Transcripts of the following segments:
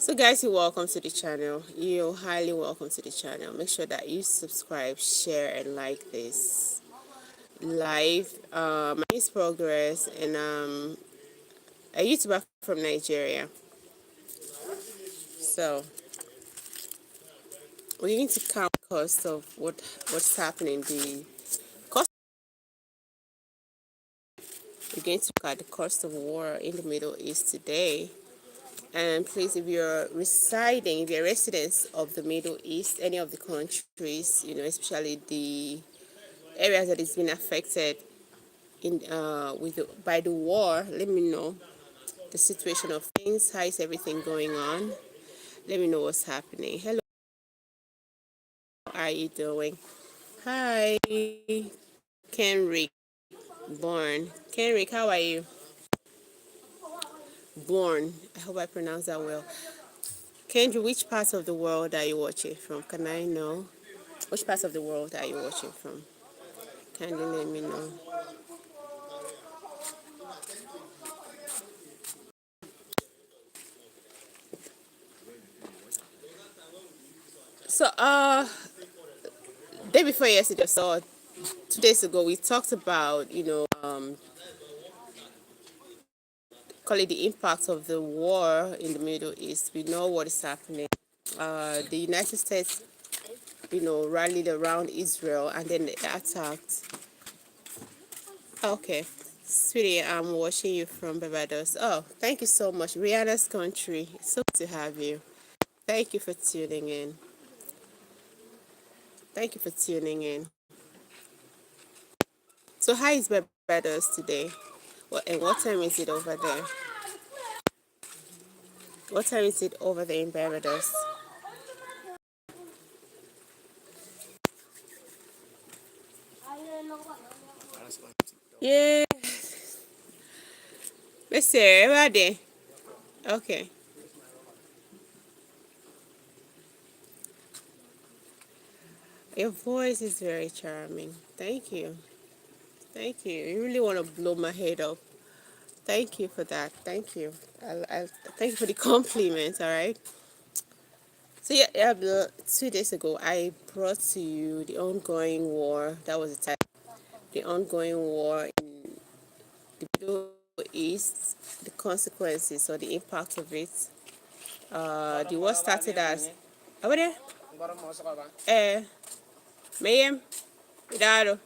So guys, you're welcome to the channel. You're highly welcome to the channel. Make sure that you subscribe, share, and like this live. My name is Progress, and a YouTuber from Nigeria. So we're going to count the cost of what's happening. The cost. We're going to look at the cost of war in the Middle East today. And please, if you're residing, if you're residents of the Middle East, any of the countries, especially the areas that is being affected by the war, let me know the situation of things. How is everything going on? Let me know what's happening. Hello, how are you doing? Hi, Kenrick Born. Kenrick, how are you? Born. I hope I pronounced that well. Kendra, which parts of the world are you watching from? Can I know? Which parts of the world are you watching from? Can you let me know? So, day before yesterday, so 2 days ago, we talked about, call it the impact of the war in the Middle East. We know what is happening. The United States, rallied around Israel and then they attacked. Okay. Sweetie, I'm watching you from Barbados. Oh, thank you so much. Rihanna's country. It's so good to have you. Thank you for tuning in. Thank you for tuning in. So, how is Barbados today? And what time is it over there? What time is it over there in Barbados? Yeah. Let's see. Everybody. Okay. Your voice is very charming. Thank you. Thank you. You really want to blow my head up. Thank you for that. Thank you. Thank you for the compliment. All right. So yeah, 2 days ago, I brought to you the ongoing war. That was the time. The ongoing war in the Middle East, the consequences or the impact of it. The war started as. Over there. Eh. Mayem. Idaro.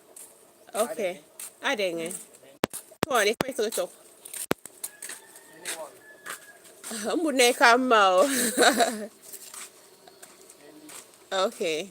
Okay. Adenge. Come on, if I talk. Mbune kama. Okay.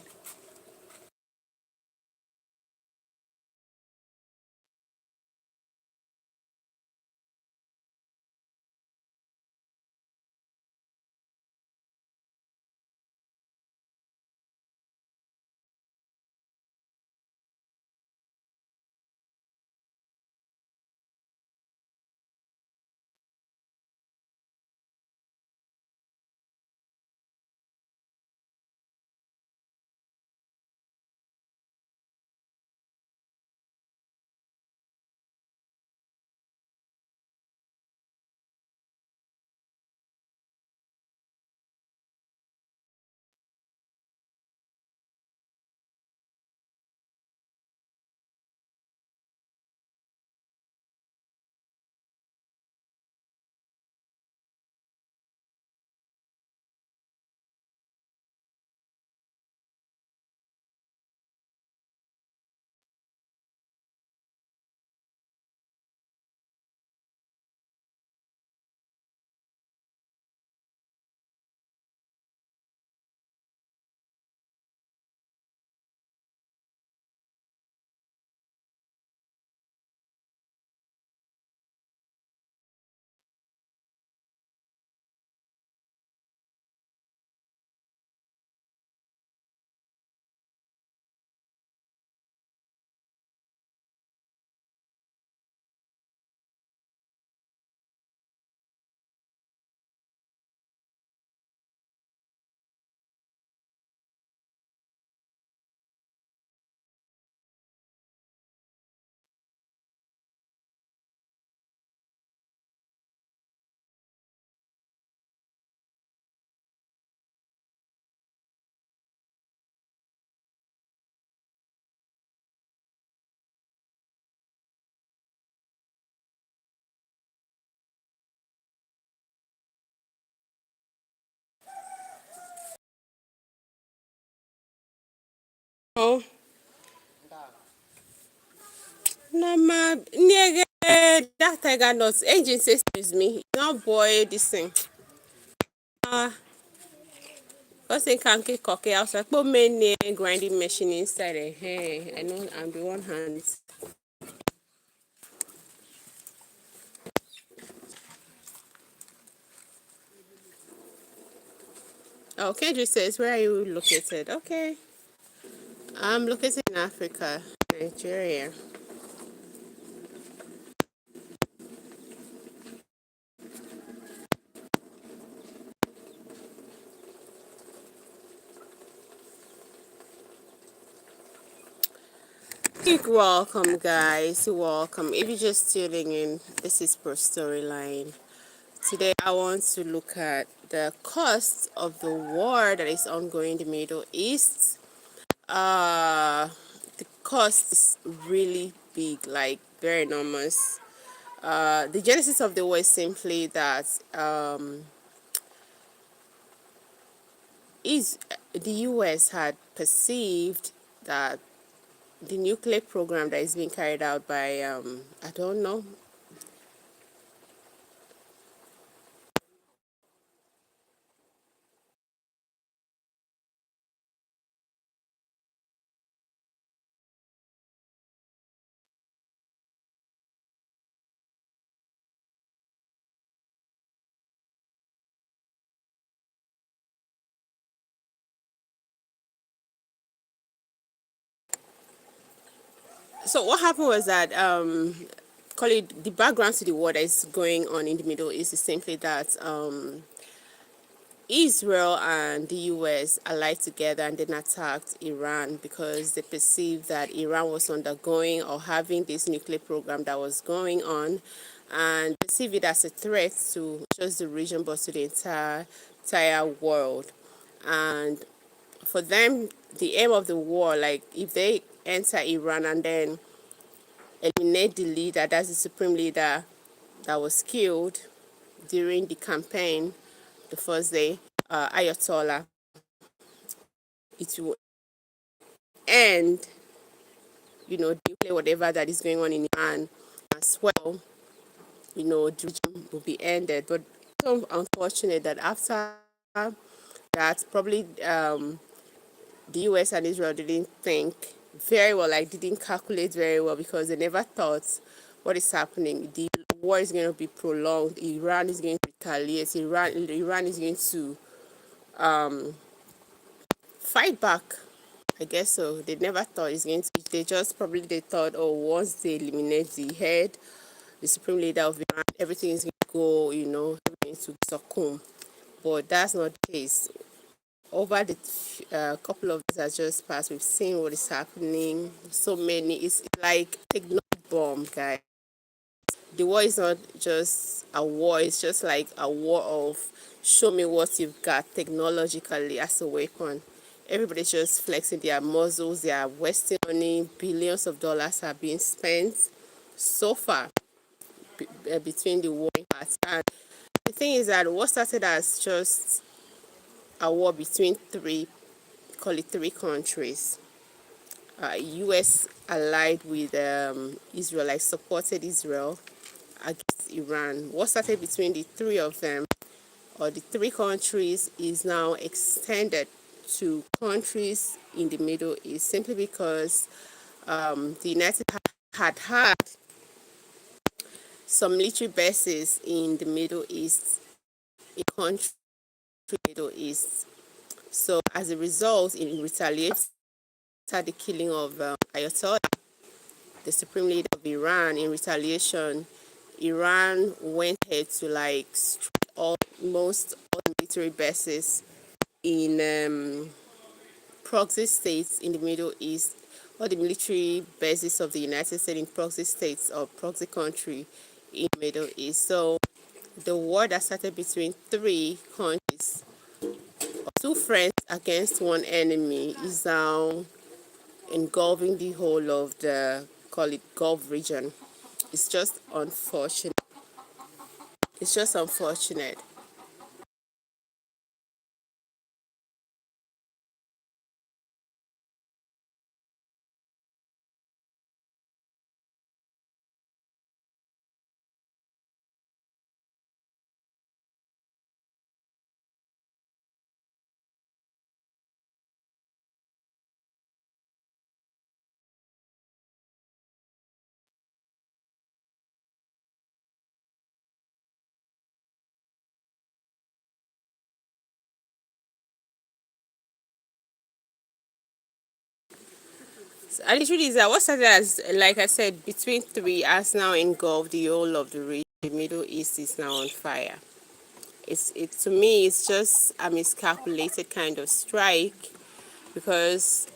Nama niege that tiger nuts agency excuse me. No boy this thing. Ah, because they can't get cocky. I was like, put me grinding machine inside it. Hey, I know I'm the one hand. Oh, Kendrick says, where are you located? Okay. I'm located in Africa, Nigeria. Welcome, guys. Welcome. If you're just tuning in, this is Pro Storyline. Today, I want to look at the cost of the war that is ongoing in the Middle East. Uh, the cost is really big, like very enormous. The genesis of the war is simply that is the U.S. had perceived that the nuclear program that is being carried out by I don't know. So what happened was that call it the background to the war that is going on in the Middle East is simply that Israel and the US allied together and then attacked Iran because they perceived that Iran was undergoing or having this nuclear program that was going on, and perceived it as a threat to not just the region but to the entire world. And for them, the aim of the war, like if they enter Iran and then eliminate the leader, that's the supreme leader that was killed during the campaign, the first day, Ayatollah, it will end, the nuclear whatever that is going on in Iran as well, the region will be ended. But it's so unfortunate that after that, probably the US and Israel didn't think very well, like didn't calculate very well because they never thought what is happening. The war is going to be prolonged. Iran is going to retaliate. Iran is going to fight back. I guess so. They never thought it's going to. They just probably they thought, oh, once they eliminate the head, the supreme leader of Iran, everything is going to go, everything to succumb. But that's not the case. Over the couple of days that just passed, we've seen what is happening. So many. It's like technology bomb, guys. The war is not just a war. It's just like a war of show me what you've got technologically as a weapon. Everybody's just flexing their muscles. They are wasting money. Billions of dollars are being spent so far between the warring parts. And the thing is that what started as just a war between call it three countries. U.S. allied with Israel, like supported Israel against Iran. What started between the three of them, or the three countries, is now extended to countries in the Middle East simply because the United had some military bases in the Middle East, a country in the Middle East. So as a result, in retaliation after the killing of Ayatollah, the supreme leader of Iran, in retaliation, Iran went ahead to like strike almost all the military bases in proxy states in the Middle East, all the military bases of the United States in proxy states or proxy country in the Middle East. So the war that started between three countries, two friends against one enemy, is now engulfing the whole of the, call it, Gulf region. It's just unfortunate. It's just unfortunate. And it really is that what started as, like I said, between three has now engulfed the whole of the region. The Middle East is now on fire. It to me, it's just a miscalculated kind of strike because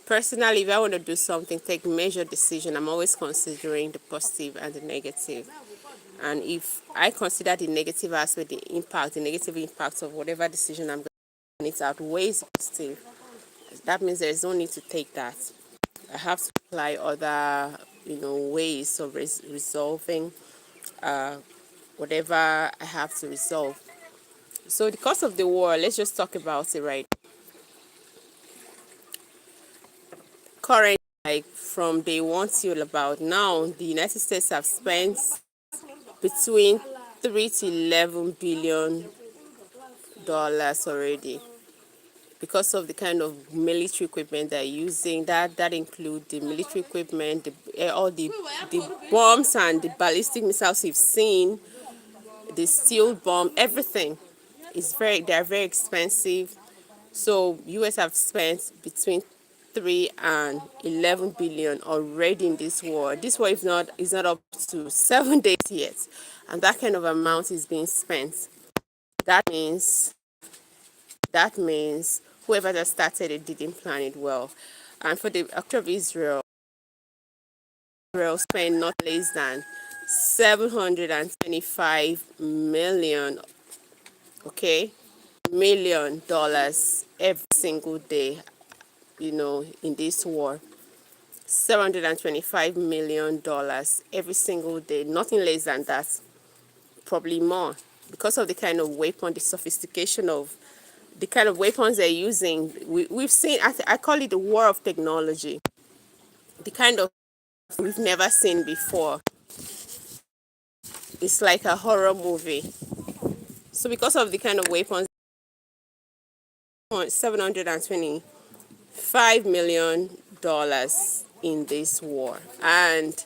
personally, if I want to do something, take major decision, I'm always considering the positive and the negative. And if I consider the negative aspect, the negative impact of whatever decision I'm going to, and it outweighs the positive, that means there is no need to take that. I have to apply other, ways of resolving whatever I have to resolve. So the cost of the war, let's just talk about it right. Current, like from day one till about now, the United States have spent between 3 to 11 billion dollars already because of the kind of military equipment they're using. That include the military equipment, all the bombs and the ballistic missiles you've seen, the steel bomb, everything is they're very expensive. So US have spent between 3 and 11 billion already in this war. This war is not up to 7 days yet, and that kind of amount is being spent. That means that means whoever that started it didn't plan it well. And for the act of Israel spent not less than 725 million, okay, $1 million every single day, in this war. $725 million every single day, nothing less than that, probably more, because of the kind of weapon, the sophistication of the kind of weapons they're using. We've seen, I call it the war of technology, the kind of we've never seen before. It's like a horror movie. So because of the kind of weapons, $725 million in this war. And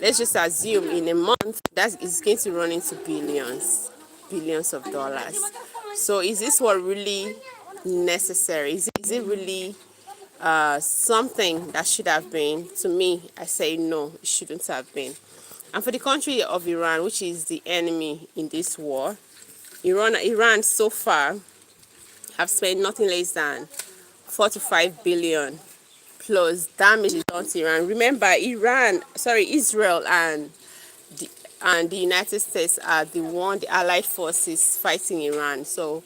let's just assume in a month that is going to run into billions of dollars. So is this what really necessary? Is it really something that should have been? To me, I say no, it shouldn't have been. And for the country of Iran, which is the enemy in this war, Iran so far have spent nothing less than 4 to 5 billion plus damage is done to Iran. Remember, Israel and the United States are the allied forces fighting Iran. So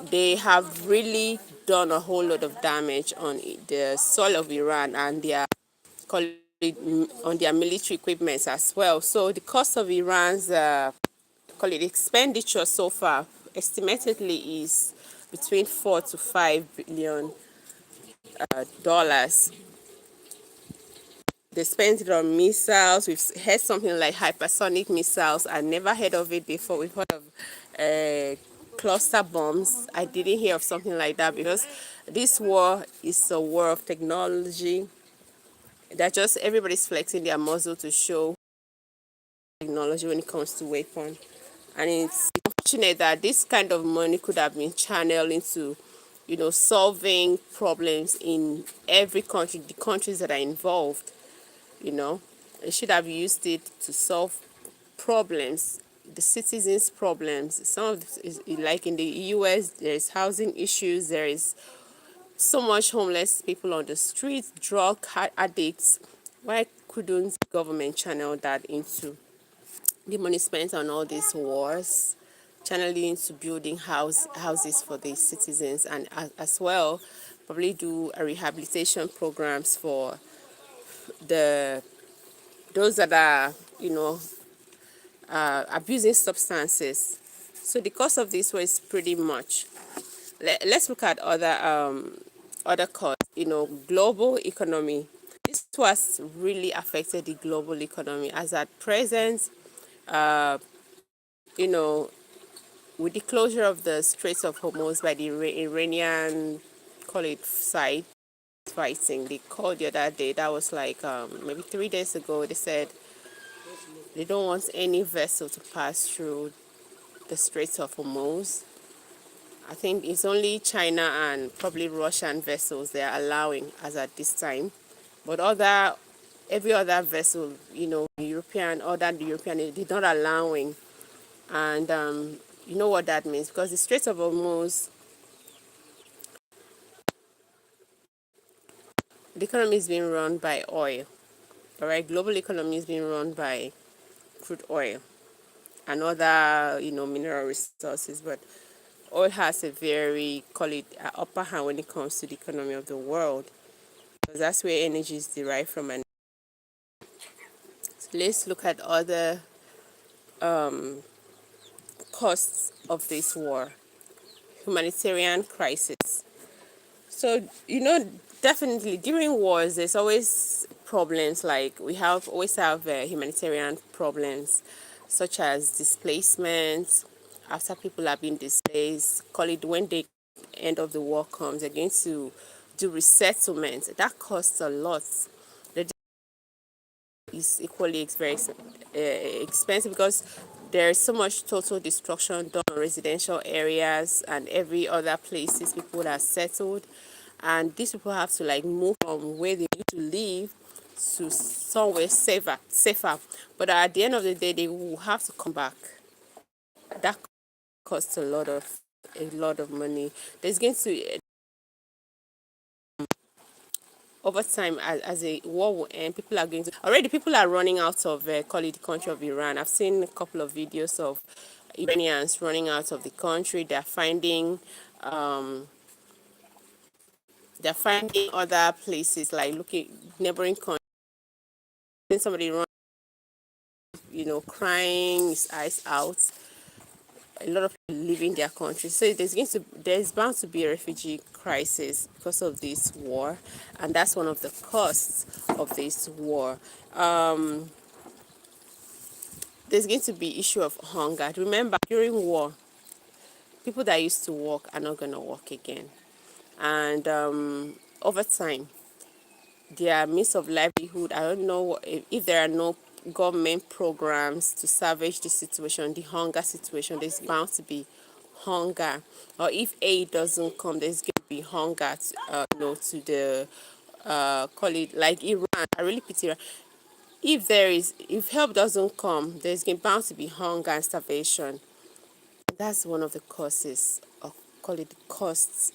they have really done a whole lot of damage on the soil of Iran and on their military equipment as well. So the cost of Iran's expenditure so far estimatedly is between $4 to 5 billion. They spent it on missiles. We've heard something like hypersonic missiles. I never heard of it before. We've heard of cluster bombs. I didn't hear of something like that because this war is a war of technology. That just everybody's flexing their muscle to show technology when it comes to weapon. And it's unfortunate that this kind of money could have been channeled into, solving problems in every country, the countries that are involved. They should have used it to solve problems, the citizens' problems. Some of like in the US, there is housing issues, there is so much homeless people on the streets, drug addicts. Why couldn't the government channel that into the money spent on all these wars, channeling into building houses for the citizens, and as well probably do a rehabilitation programs for the those that are abusing substances. So the cost of this was pretty much. Let's look at other costs. Global economy. This was really affected the global economy as at present. You know, with the closure of the Straits of Hormuz by the Iranian, call it side fighting. They called the other day. That was like maybe 3 days ago. They said they don't want any vessel to pass through the Straits of Hormuz. I think it's only China and probably Russian vessels they are allowing as at this time. But every other vessel, European, other the European, they did not allowing. And you know what that means, because the Strait of Hormuz, the economy is being run by oil. All right, global economy is being run by crude oil and other, mineral resources. But oil has a very, call it, upper hand when it comes to the economy of the world, because that's where energy is derived from. And so let's look at other costs of this war. Humanitarian crisis. So, definitely during wars, there's always problems. Like we always have humanitarian problems, such as displacement. After people have been displaced, call it when the end of the war comes, they're going to do resettlement. That costs a lot. The is equally expensive, because there's so much total destruction done on residential areas and every other places people are settled, and these people have to like move from where they used to live to somewhere safer. But at the end of the day, they will have to come back. That costs a lot of money. There's going to over time, as a war will end, people are running out of call it the country of Iran. I've seen a couple of videos of Iranians running out of the country. They're finding other places, like looking neighboring countries. Somebody run, crying his eyes out. A lot of people leaving their country. So there's bound to be a refugee crisis because of this war, and that's one of the costs of this war. There's going to be issue of hunger. Remember, during war, people that used to work are not going to work again, and over time, their means of livelihood. I don't know if there are no government programs to salvage the situation, the hunger situation. There's bound to be hunger, or if aid doesn't come, there's going to be hunger. To the call it like Iran. I really pity Iran. If help doesn't come, there's bound to be hunger and starvation. That's one of the causes, or call it the costs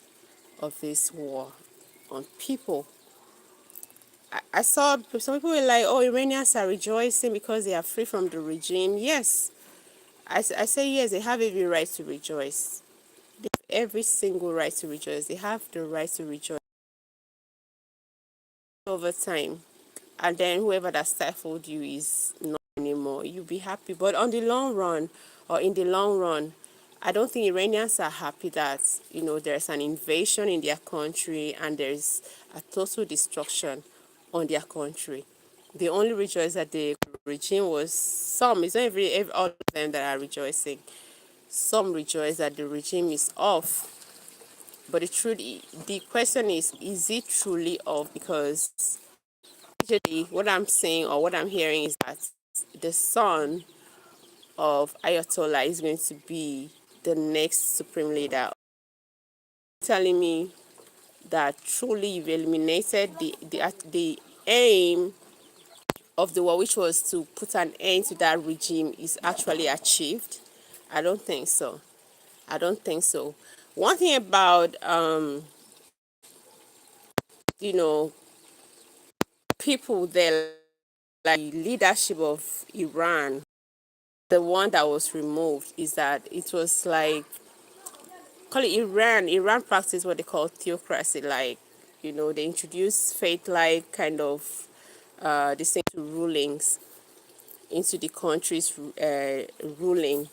of this war on people. I saw some people were like, oh, Iranians are rejoicing because they are free from the regime. Yes, I say yes, they have every right to rejoice. They have every single right to rejoice. They have the right to rejoice over time. And then whoever that stifled you is not anymore. You'll be happy. But on the long run, or in the long run, I don't think Iranians are happy that, there's an invasion in their country and there's a total destruction on their country. They only rejoice that the regime was it's not every all of them that are rejoicing. Some rejoice that the regime is off. But the question is it truly off? Because usually what I'm saying or what I'm hearing is that the son of Ayatollah is going to be the next supreme leader. Telling me that truly you've eliminated the aim of the war, which was to put an end to that regime, is actually achieved? I don't think so. I don't think so. One thing about you know people there, like leadership of Iran, the one that was removed, is that it was like, call it Iran practiced what they call theocracy. Like, they introduced faith-like kind of distinct rulings into the country's ruling.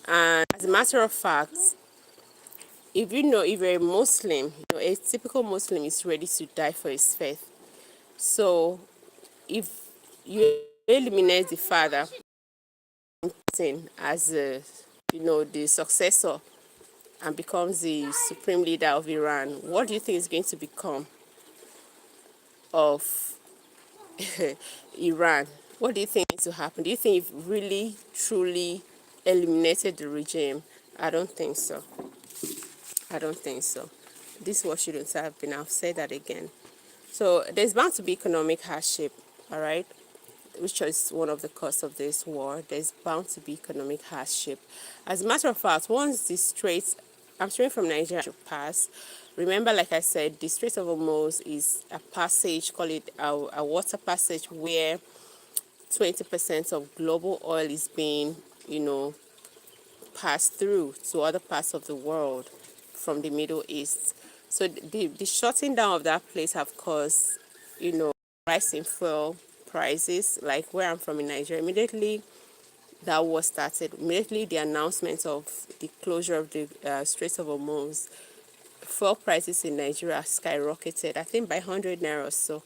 And as a matter of fact, if you're a Muslim, a typical Muslim is ready to die for his faith. So if you eliminate the father as the successor and becomes the supreme leader of Iran, what do you think is going to become of Iran? What do you think needs to happen? Do you think if really, truly eliminated the regime? I don't think so. I don't think so. This war shouldn't have been. I'll say that again. So there's bound to be economic hardship, all right, which is one of the causes of this war. There's bound to be economic hardship. As a matter of fact, once the Straits, I'm straight from Nigeria, to pass, remember, like I said, the Strait of Hormuz is a passage, call it a water passage, where 20% of global oil is being, passed through to other parts of the world from the Middle East. So the shutting down of that place have caused, rise in fuel prices. Like where I'm from in Nigeria, immediately that war started, immediately the announcement of the closure of the Straits of Hormuz, fuel prices in Nigeria skyrocketed, I think by 100 naira or so.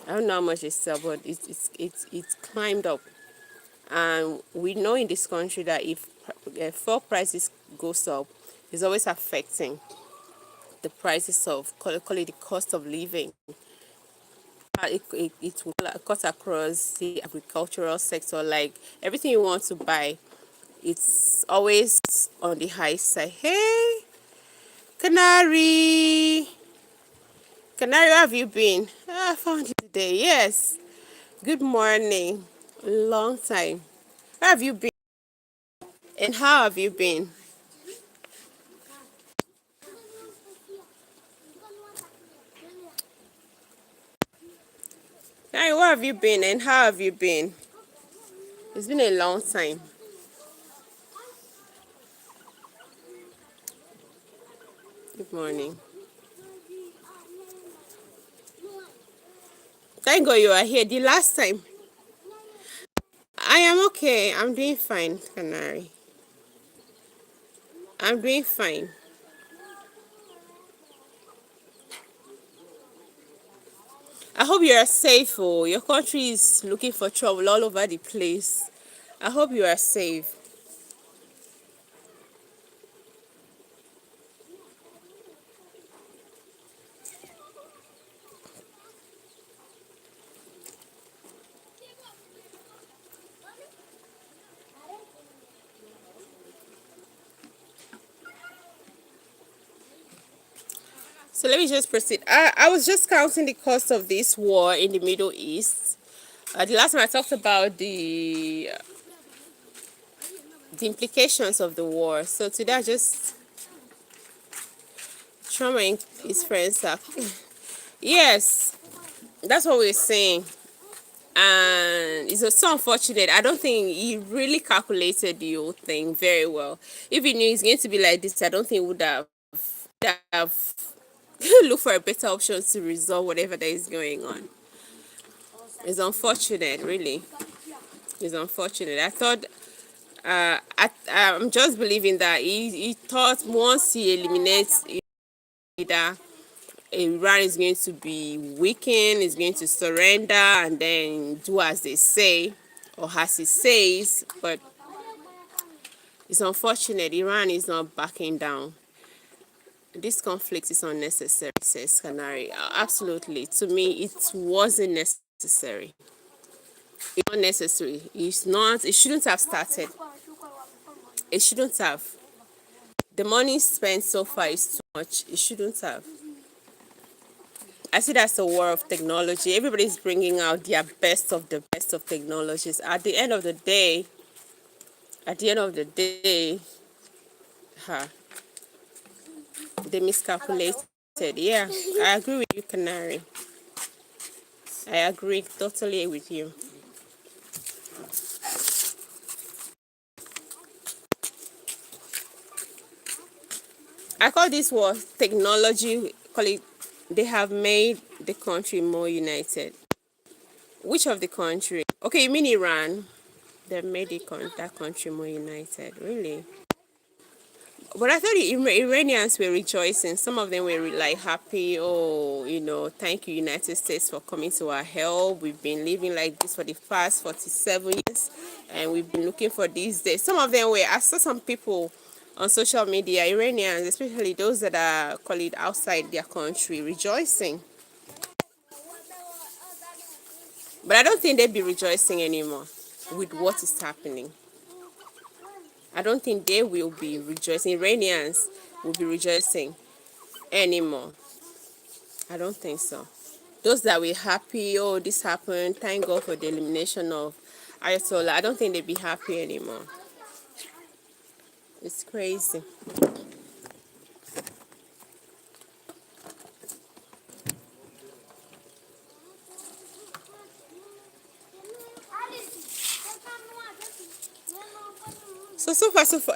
I don't know how much it sell, but it's climbed up. And we know in this country that if fuel prices goes up, it's always affecting the prices of, call it the cost of living. It will cut across the agricultural sector. Like everything you want to buy, it's always on the high side. Hey, Canary, Canary, where have you been? I found you today. Yes. Good morning. Long time. Where have you been? And how have you been? Hey, where have you been and how have you been? It's been a long time. Good morning. Thank God you are here. The last time. I am okay. I'm doing fine, Canary. I'm doing fine. I hope you are safe. Oh, your country is looking for trouble all over the place. I hope you are safe. So let me just proceed. I was just counting the cost of this war in the Middle East. The last time I talked about the implications of the war. So today I just Trump and his friends are. Yes, that's what we're saying. And it's so unfortunate. I don't think he really calculated the whole thing very well. If he knew it's going to be like this, I don't think he would have looked for a better option to resolve whatever that is going on. It's unfortunate, really. It's unfortunate. I thought, I'm just believing that he thought once he eliminates either Iran is going to be weakened, is going to surrender, and then do as they say or as he says. But it's unfortunate. Iran is not backing down. This conflict is unnecessary, says Canary. Absolutely. To me, it wasn't necessary. It's not necessary. It's not. It shouldn't have started. It shouldn't have. The money spent so far is too much. It shouldn't have. I see that's a war of technology. Everybody's bringing out their best of the best of technologies. At the end of the day, huh, they miscalculated. Yeah, I agree with you, Canary. I agree totally with you. I call this war technology. Call it. They have made the country more united. Which of the country? Okay, you mean Iran? They made that country more united. Really? But I thought the Iranians were rejoicing. Some of them were like happy. Oh, thank you, United States, for coming to our help. We've been living like this for the past 47 years, and we've been looking for these days. Some of them were. I saw some people on social media, Iranians, especially those that are call it outside their country, rejoicing. But I don't think they'd be rejoicing anymore with what is happening. I don't think they will be rejoicing. Iranians will be rejoicing anymore. I don't think so. those that were happy, oh, this happened, thank God for the elimination of Ayatollah. I don't think they'd be happy anymore. It's crazy.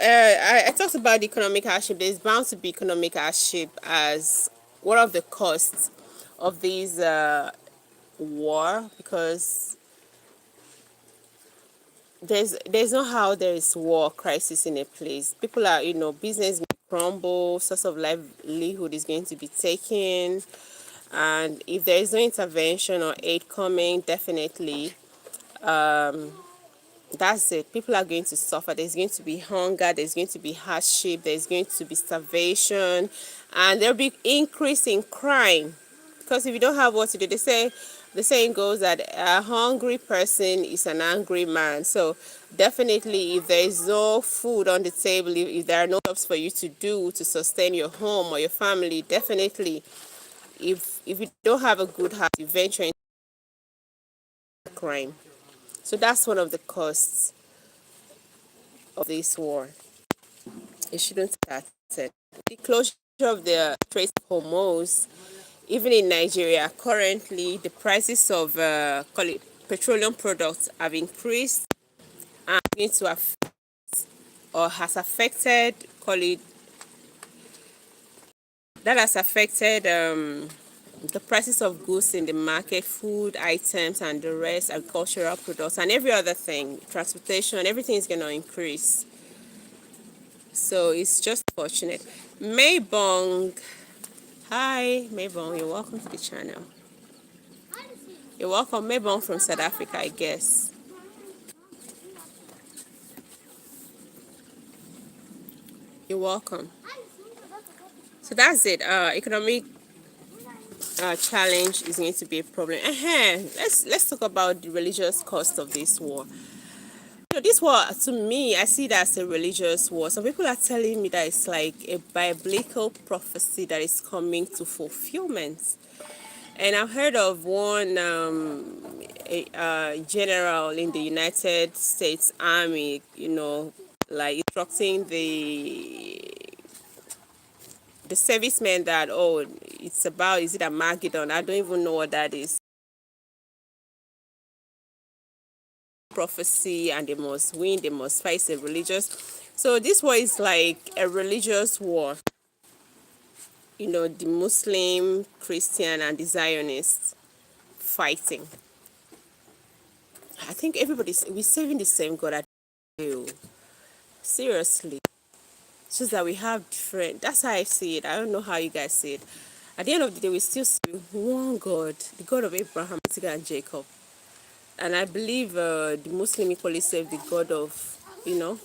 I talked about the economic hardship. There's bound to be economic hardship as one of the costs of these war, because there's no how there is war crisis in a place. People are, business may crumble, source of livelihood is going to be taken, and if there is no intervention or aid coming, definitely that's it. People are going to suffer. There's going to be hunger. There's going to be hardship. There's going to be starvation, and there'll be increase in crime. Because if you don't have what to do, the saying goes that a hungry person is an angry man. So definitely, if there is no food on the table, if there are no jobs for you to do to sustain your home or your family, definitely, if you don't have a good heart, you venture into crime. So that's one of the costs of this war. It shouldn't start. The closure of the Strait of Hormuz, even in Nigeria, currently the prices of call it petroleum products have increased and going to affect or has affected, call it, that has affected the prices of goods in the market, food items and the rest, agricultural products and every other thing, transportation, everything is going to increase. So it's just fortunate. Maybong, hi Maybong, you're welcome to the channel. You're welcome, Maybong from South Africa, I guess. You're welcome. So that's it. Economic challenge is going to be a problem. Let's talk about the religious cost of this war. This war, to me, I see that as a religious war. Some people are telling me that it's like a biblical prophecy that is coming to fulfillment. And I've heard of one general in the United States Army, like instructing the servicemen that, oh, it's about, is it Armageddon? I don't even know what that is. Prophecy, and they must win, they must fight a religious. So this war is like a religious war. The Muslim, Christian, and the Zionists fighting. I think we're serving the same God. I do. Seriously. It's just that we have different. That's how I see it. I don't know how you guys see it. At the end of the day, we still see one God, the God of Abraham, Isaac, and Jacob. And I believe the Muslim equally serve the God of, you know.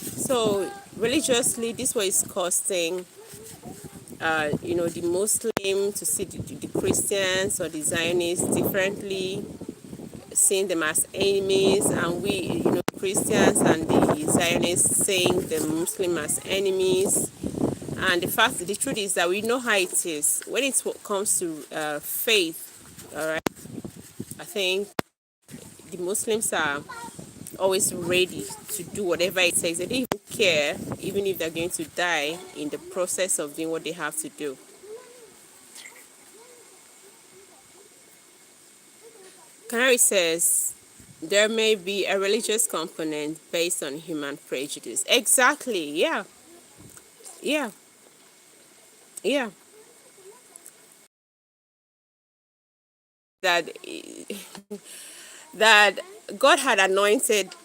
So religiously, this was costing, the Muslim to see the Christians or the Zionists differently, seeing them as enemies, and we, Christians and the Zionists seeing the Muslim as enemies. And the truth is that we know how it is when it comes to faith. All right, I think the Muslims are always ready to do whatever it takes. They don't even care, even if they're going to die in the process of doing what they have to do. Canary says there may be a religious component based on human prejudice. Exactly. Yeah. Yeah. Yeah. That that God had anointed.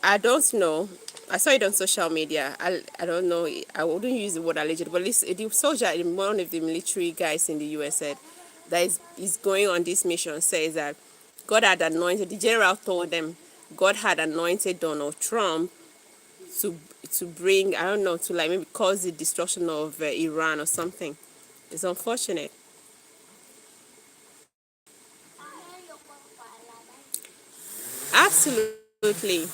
I don't know. I saw it on social media. I don't know. I wouldn't use the word alleged, but the soldier, one of the military guys in the US said that is going on this mission says that God had anointed. The general told them God had anointed Donald Trump to bring, I don't know, to like maybe cause the destruction of Iran or something. It's unfortunate. Absolutely.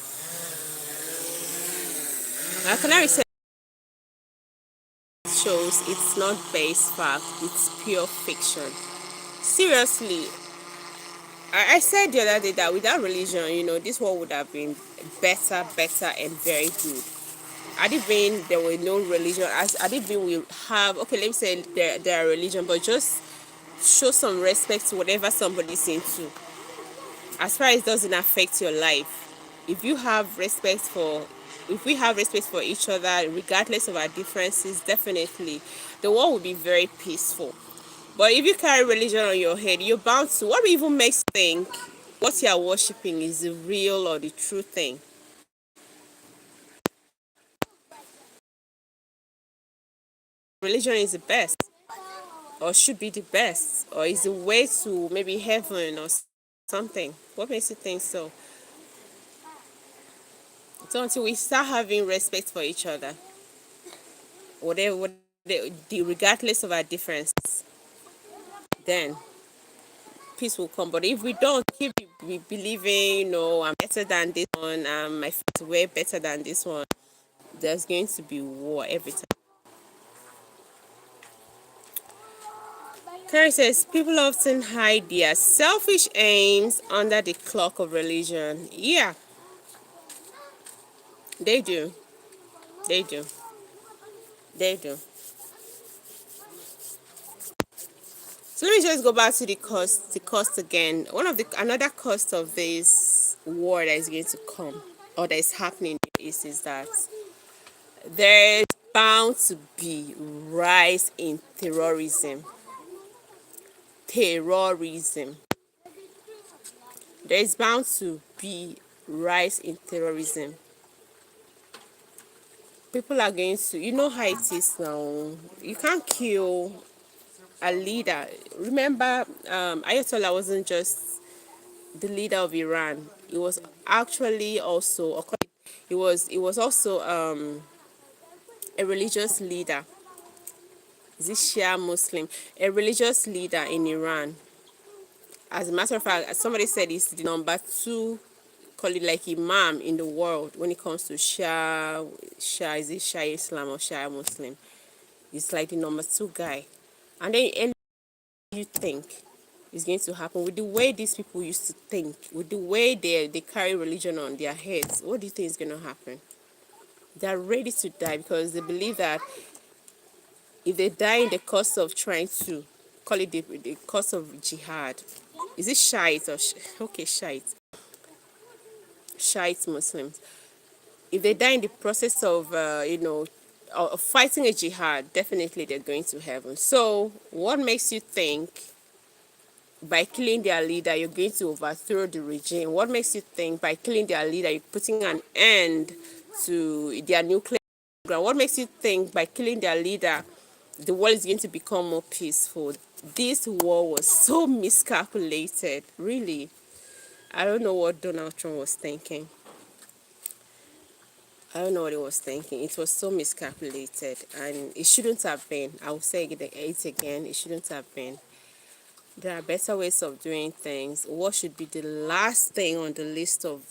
Canary said shows it's not based fact, it's pure fiction. Seriously, I said the other day that without religion, this world would have been better, and very good. Had it been there were no religion, as had it been we have, okay, let me say there are religion, but just show some respect to whatever somebody's into. As far as it doesn't affect your life, if you have respect for, if we have respect for each other, regardless of our differences, definitely the world will be very peaceful. But if you carry religion on your head, you're bound to. What even makes you think what you are worshiping is the real or the true thing? Religion is the best, or should be the best, or is the way to maybe heaven or something. What makes you think so? So until we start having respect for each other, whatever, regardless of our differences, then peace will come. But if we don't keep believing, I'm better than this one, my faith is way better than this one, there's going to be war every time. Carrie says people often hide their selfish aims under the cloak of religion. Yeah, they do. They do. They do. So let me just go back to the cost. The cost again. Another cost of this war that is going to come, or that is happening, is that there's bound to be rise in terrorism. Terrorism. There is bound to be rise in terrorism. People are going to, how it is now. You can't kill a leader. Remember, Ayatollah wasn't just the leader of Iran. He was actually also, he was also a religious leader. Is it Shia Muslim? A religious leader in Iran. As a matter of fact, somebody said he's the number two, call it like imam in the world when it comes to Shia, is it Shia Islam or Shia Muslim? He's like the number two guy. And then you think is going to happen with the way these people used to think, with the way they carry religion on their heads? What do you think is going to happen? They're ready to die because they believe that if they die in the course of trying to, call it the course of jihad, is it Shiite or okay, Shiite Muslims, if they die in the process of of fighting a jihad, definitely they're going to heaven. So what makes you think by killing their leader you're going to overthrow the regime? What makes you think by killing their leader you're putting an end to their nuclear program? What makes you think by killing their leader the world is going to become more peaceful? This war was so miscalculated, really. I don't know what Donald Trump was thinking. I don't know what he was thinking. It was so miscalculated, and it shouldn't have been. I will say it again. It shouldn't have been. There are better ways of doing things. What should be the last thing on the list of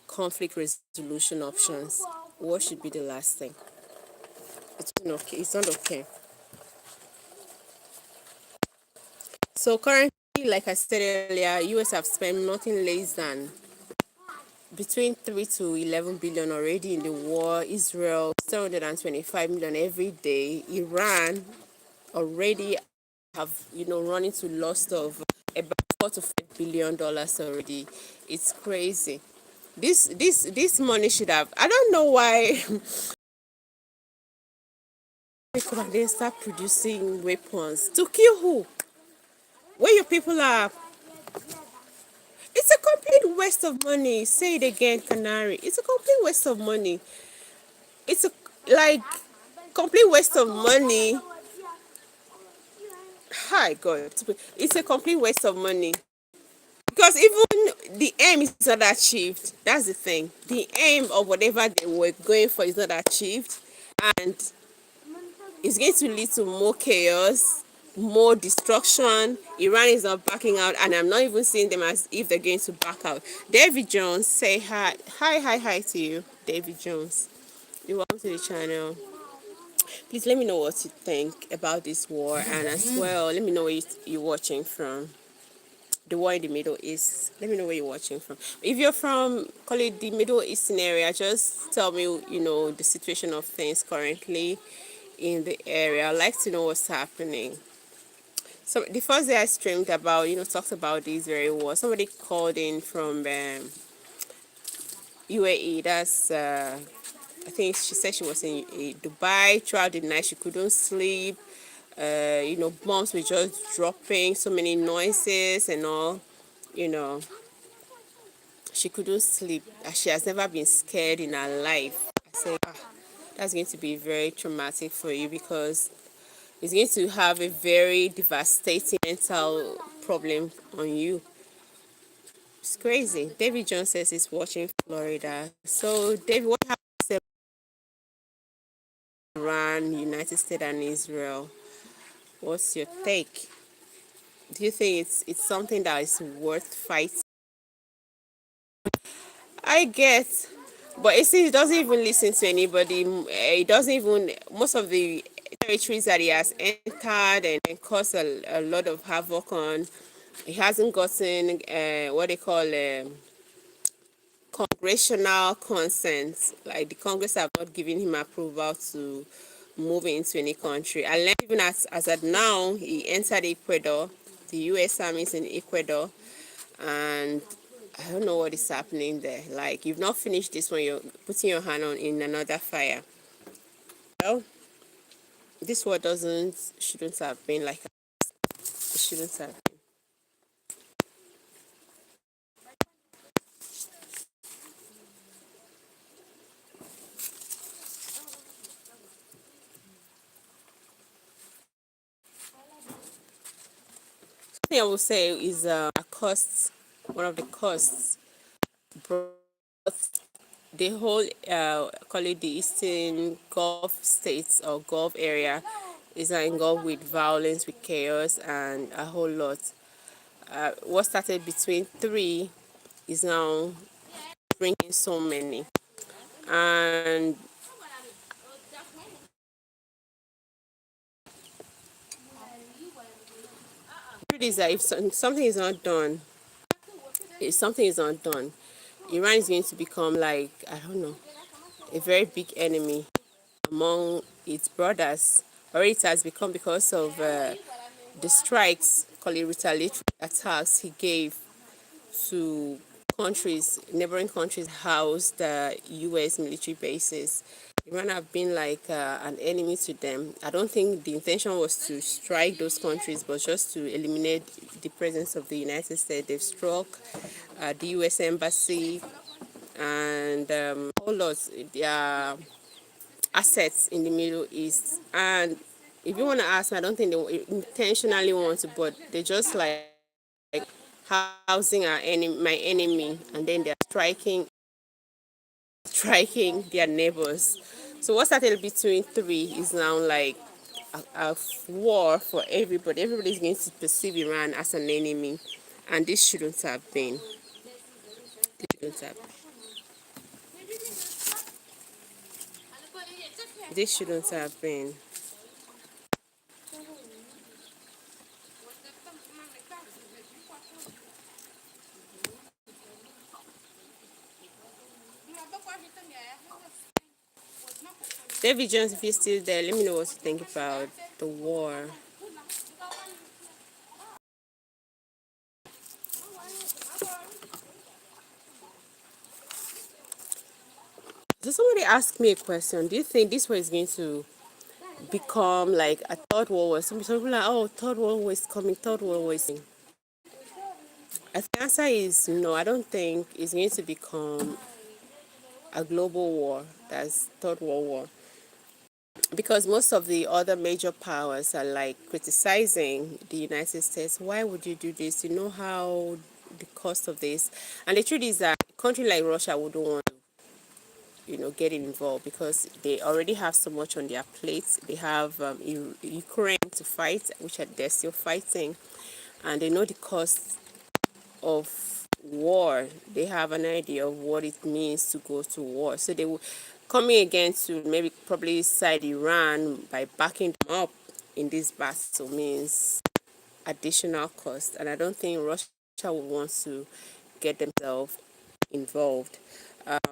conflict resolution options? What should be the last thing? It's not okay. It's not okay. So currently, like I said earlier, US have spent nothing less than between 3 to 11 billion already in the war. Israel 725 million every day. Iran already have run into loss of about $4 to $5 billion already. It's crazy. This money should have. I don't know why people are then start producing weapons to kill who? Where your people are. It's a complete waste of money. Say it again, Canary. It's a complete waste of money. It's a like complete waste of money. Hi God, it's a complete waste of money. Because even the aim is not achieved. That's the thing. The aim of whatever they were going for is not achieved. And it's going to lead to more chaos, more destruction. Iran is not backing out, and I'm not even seeing them as if they're going to back out. David Jones, say hi. Hi to you, David Jones. You're welcome to the channel. Please let me know what you think about this war, and as well, let me know where you're watching from. The war in the Middle East. Let me know where you're watching from. If you're from, call it the Middle Eastern area, just tell me, the situation of things currently in the area. I'd like to know what's happening. So the first day I streamed about, talked about these very wars. Somebody called in from UAE. That's I think she said she was in Dubai throughout the night. She couldn't sleep. Bombs were just dropping, so many noises and all. You know, she couldn't sleep. She has never been scared in her life. I said, that's going to be very traumatic for you because it's going to have a very devastating mental problem on you. It's crazy. David Jones says he's watching Florida. So, David, what happens in Iran, United States, and Israel? What's your take? Do you think it's something that is worth fighting? I get, but you see, he doesn't even listen to anybody. He doesn't even, most of the territories that he has entered and caused a lot of havoc on, he hasn't gotten what they call congressional consent. Like the Congress have not given him approval to move into any country. And even as at now, he entered Ecuador. The U.S. Army is in Ecuador, and I don't know what is happening there. Like you've not finished this one, you're putting your hand on in another fire. Well, this war doesn't shouldn't have been like it shouldn't have been. Thing I will say is a cost. One of the costs brought the whole call it the Eastern Gulf states or Gulf area is now engulfed with violence, with chaos, and a whole lot. What started between three is now bringing so many. And the truth is that if something is not done, if something is not done, Iran is going to become like, I don't know, a very big enemy among its brothers. Already it has become because of the strikes, call it retaliatory attacks he gave to countries, neighboring countries housed U.S. military bases. Iran have been like an enemy to them. I don't think the intention was to strike those countries, but just to eliminate the presence of the United States. They've struck the U.S. embassy and a whole lot their assets in the Middle East. And if you want to ask me, I don't think they intentionally want to, but they just like housing my enemy, and then they're striking their neighbors. So what started between three is now like a war for everybody. Everybody's going to perceive Iran as an enemy, and this shouldn't have been. This shouldn't have. This shouldn't have been. David Jones, if you're still there, let me know what you think about the war. So somebody asked me a question. Do you think this war is going to become like a third world war? Some people are like, oh, third world war is coming, third world war is coming. I think the answer is no. I don't think it's going to become a global war. That's third world war. Because most of the other major powers are like criticizing the United States. Why would you do this? You know how the cost of this. And the truth is that a country like Russia wouldn't want to, get involved because they already have so much on their plates. They have Ukraine to fight, which they're still fighting, and they know the cost of war. They have an idea of what it means to go to war. So coming again to maybe probably side Iran by backing them up in this battle means additional cost, and I don't think Russia would want to get themselves involved.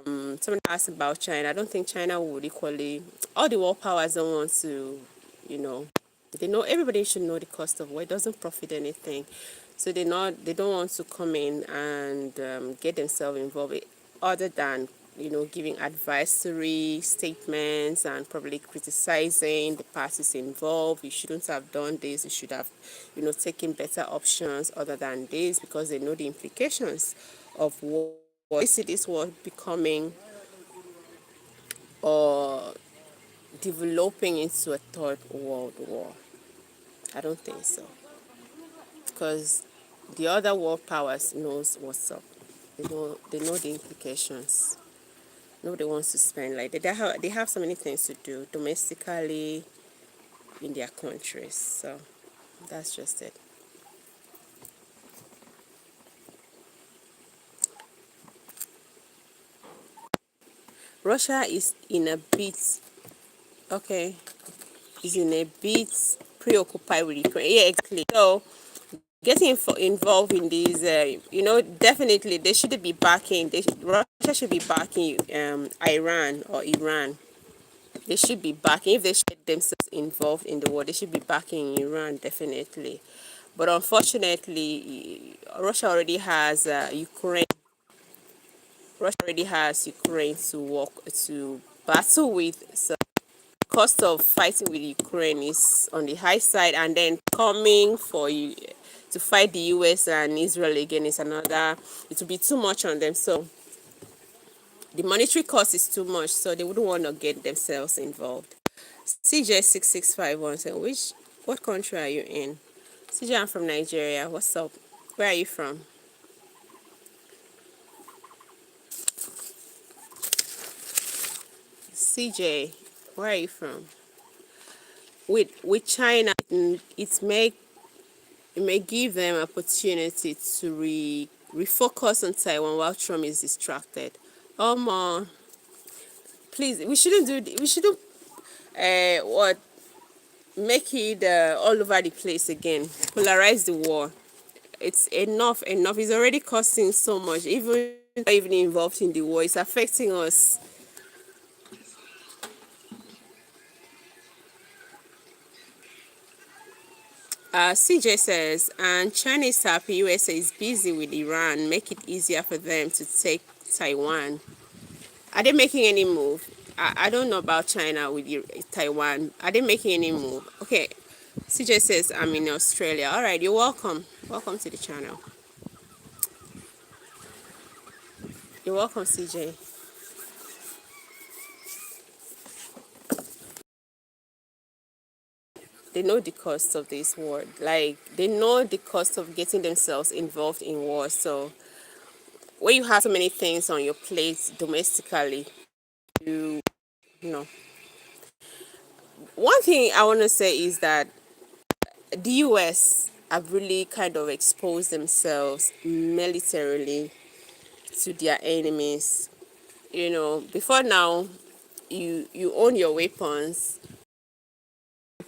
Someone asked about China. I don't think China would equally. All the world powers don't want to, you know, they know everybody should know the cost of war. It doesn't profit anything, so they don't want to come in and get themselves involved, other than giving advisory statements and probably criticizing the parties involved. You shouldn't have done this. You should have taken better options other than this, because they know the implications of war. I see this war becoming or developing into a third world war. I don't think so, because the other world powers knows what's up. They know the implications. Nobody wants to spend, like they have so many things to do domestically in their countries. So that's just it. Russia is in a bit, okay, is in a bit preoccupied with Ukraine. Yeah, exactly. So getting involved in these, definitely they should be backing. Russia should be backing Iran or Iran. They should be backing. If they should get themselves involved in the war, they should be backing Iran, definitely. But unfortunately, Russia already has Ukraine to battle with. So cost of fighting with Ukraine is on the high side, and then coming for you to fight the US and Israel again is another. It will be too much on them. So the monetary cost is too much, so they wouldn't want to get themselves involved. CJ6651 said, what country are you in? CJ, I'm from Nigeria. What's up? Where are you from? CJ, where are you from? With China, it may give them opportunity to refocus on Taiwan while Trump is distracted. Please, we shouldn't we shouldn't what make it all over the place again. Polarize the war. It's enough. It's already costing so much. Even involved in the war, it's affecting us. CJ says, and China is happy USA is busy with Iran, make it easier for them to take Taiwan. Are they making any move? I don't know about China with Taiwan. Are they making any move? Okay, CJ says, I'm in Australia. All right, you're welcome. Welcome to the channel. You're welcome, CJ. They know the cost of this war. Like, they know the cost of getting themselves involved in war. So when you have so many things on your plate domestically, you know. One thing I want to say is that the US have really kind of exposed themselves militarily to their enemies. Before now, you own your weapons.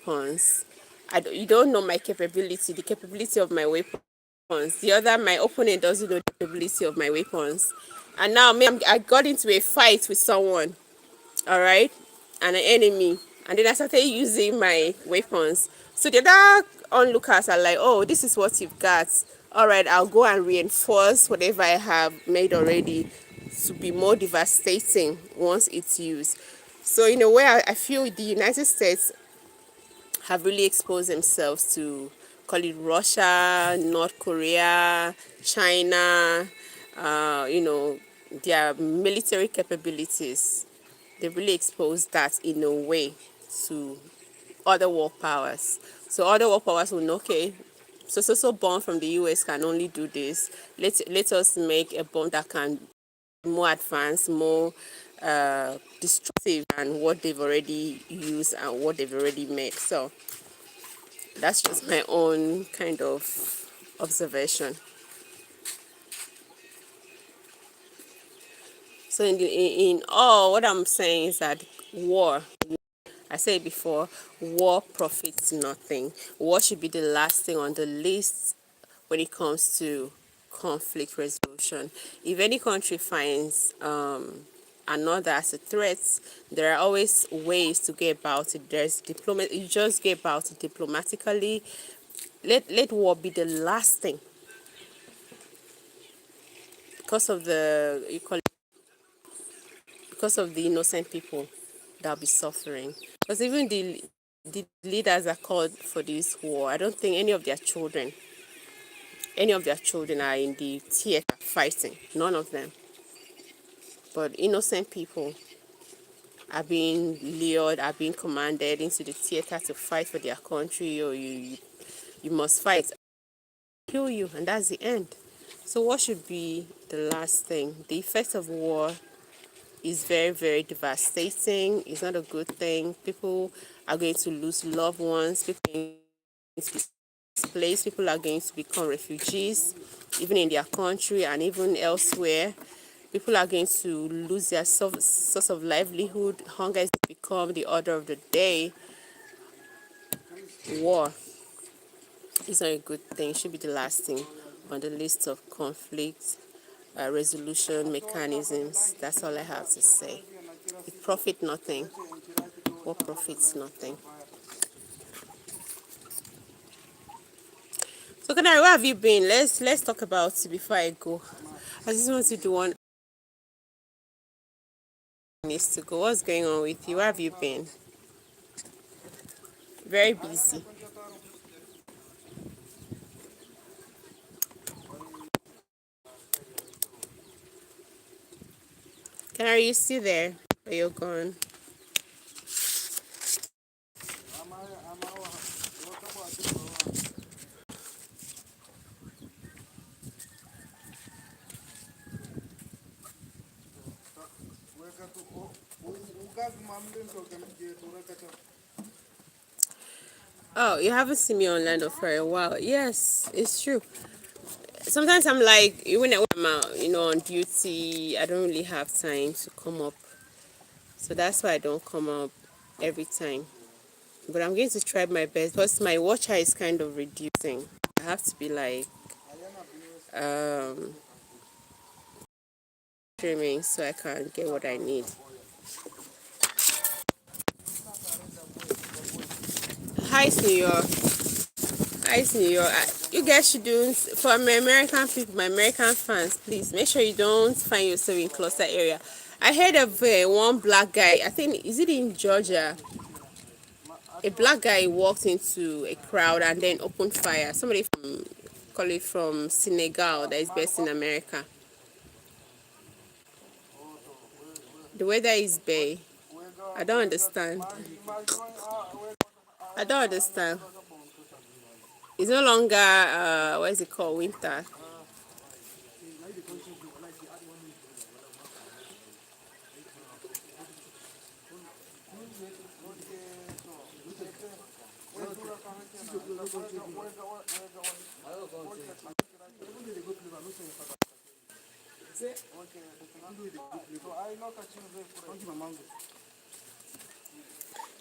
You don't know my capability, the capability of my weapons. My opponent doesn't know the capability of my weapons. And now I got into a fight with someone, all right, and an enemy, and then I started using my weapons. So the other onlookers are like, oh, this is what you've got. All right, I'll go and reinforce whatever I have made already to be more devastating once it's used. So in a way, I feel the United States have really exposed themselves to, call it Russia, North Korea, China, their military capabilities. They really exposed that in a way to other world powers. So other world powers will know, okay, so bomb from the US can only do this. Let us make a bomb that can be more advanced, more destructive than what they've already used and what they've already made. So that's just my own kind of observation. So in all, what I'm saying is that war, I said before, war profits nothing. War should be the last thing on the list when it comes to conflict resolution. If any country finds another as a threat, there are always ways to get about it. There's diplomat. You just get about it diplomatically. Let war be the last thing because of the you call it, because of the innocent people that'll be suffering. Because even the leaders that called for this war, I don't think any of their children are in the theater fighting. None of them. But innocent people are being lured, are being commanded into the theater to fight for their country, or you must fight, kill you, and that's the end. So what should be the last thing? The effect of war is very, very devastating. It's not a good thing. People are going to lose loved ones. People are going to be displaced. People are going to become refugees, even in their country and even elsewhere. People are going to lose their source of livelihood. Hunger is become the order of the day. War is not a good thing. It should be the last thing on the list of conflict resolution mechanisms. That's all I have to say. It profits nothing. What profits nothing. So, Canary, where have you been? Let's talk about it before I go. I just want to do one needs to go. What's going on with you? Where have you been? Very busy. Canary, you still there? Or you're gone? Oh, you haven't seen me online for a while. Yes, it's true. Sometimes I'm like, even when I'm out, on duty, I don't really have time to come up. So that's why I don't come up every time. But I'm going to try my best because my watch eye is kind of reducing. I have to be like um, streaming so I can get what I need. Hi, New York. Hi, New York. You guys should do, for my American people, my American fans, please make sure you don't find yourself in cluster area. I heard of one black guy, I think, is it in Georgia? A black guy walked into a crowd and then opened fire. Somebody from, call it from Senegal, that is based in America. The weather is bay. I don't understand. I don't understand. It's no longer, what is it called, winter.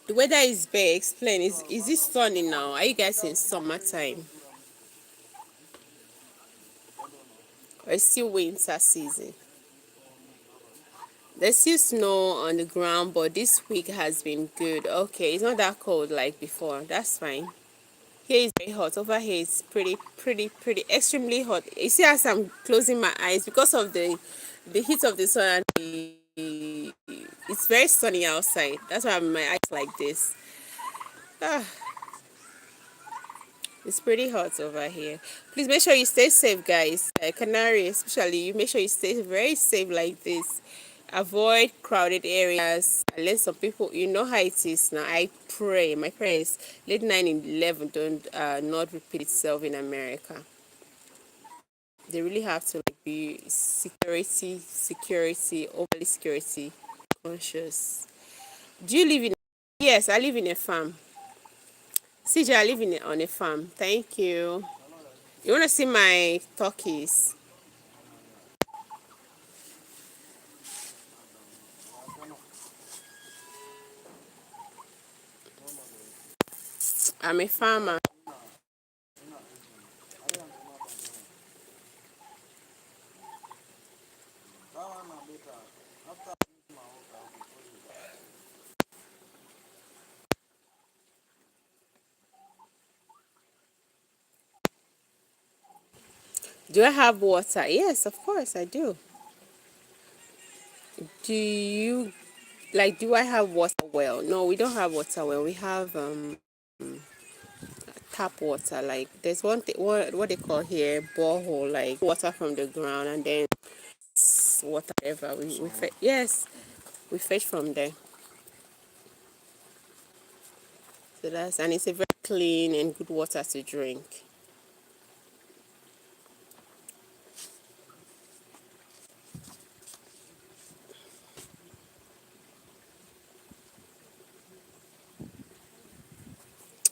The weather is bay. Explain. Is it sunny now? Are you guys in summertime? Or it's still winter season? There's still snow on the ground, but this week has been good. Okay, it's not that cold like before. That's fine. Here is very hot. Over here it's pretty, pretty, pretty, extremely hot. You see, as I'm closing my eyes because of the heat of the sun and it's very sunny outside. That's why my eyes like this. Ah, it's pretty hot over here. Please make sure you stay safe, guys. Canary, especially, you make sure you stay very safe like this. Avoid crowded areas. Unless some people, you know how it is now. I pray, my prayers, late 9 and 11 don't not repeat itself in America. They really have to be security, overly security conscious. Do you live in? Yes, I live in a farm. CJ, I live on a farm. Thank you. You want to see my turkeys? I'm a farmer. Do I have water? Yes, of course I do. Do you like? Do I have water well? No, we don't have water well. We have tap water. Like there's one thing, what they call here borehole. Like water from the ground and then water ever. We fetch. Yes, we fetch from there. So that's and it's a very clean and good water to drink.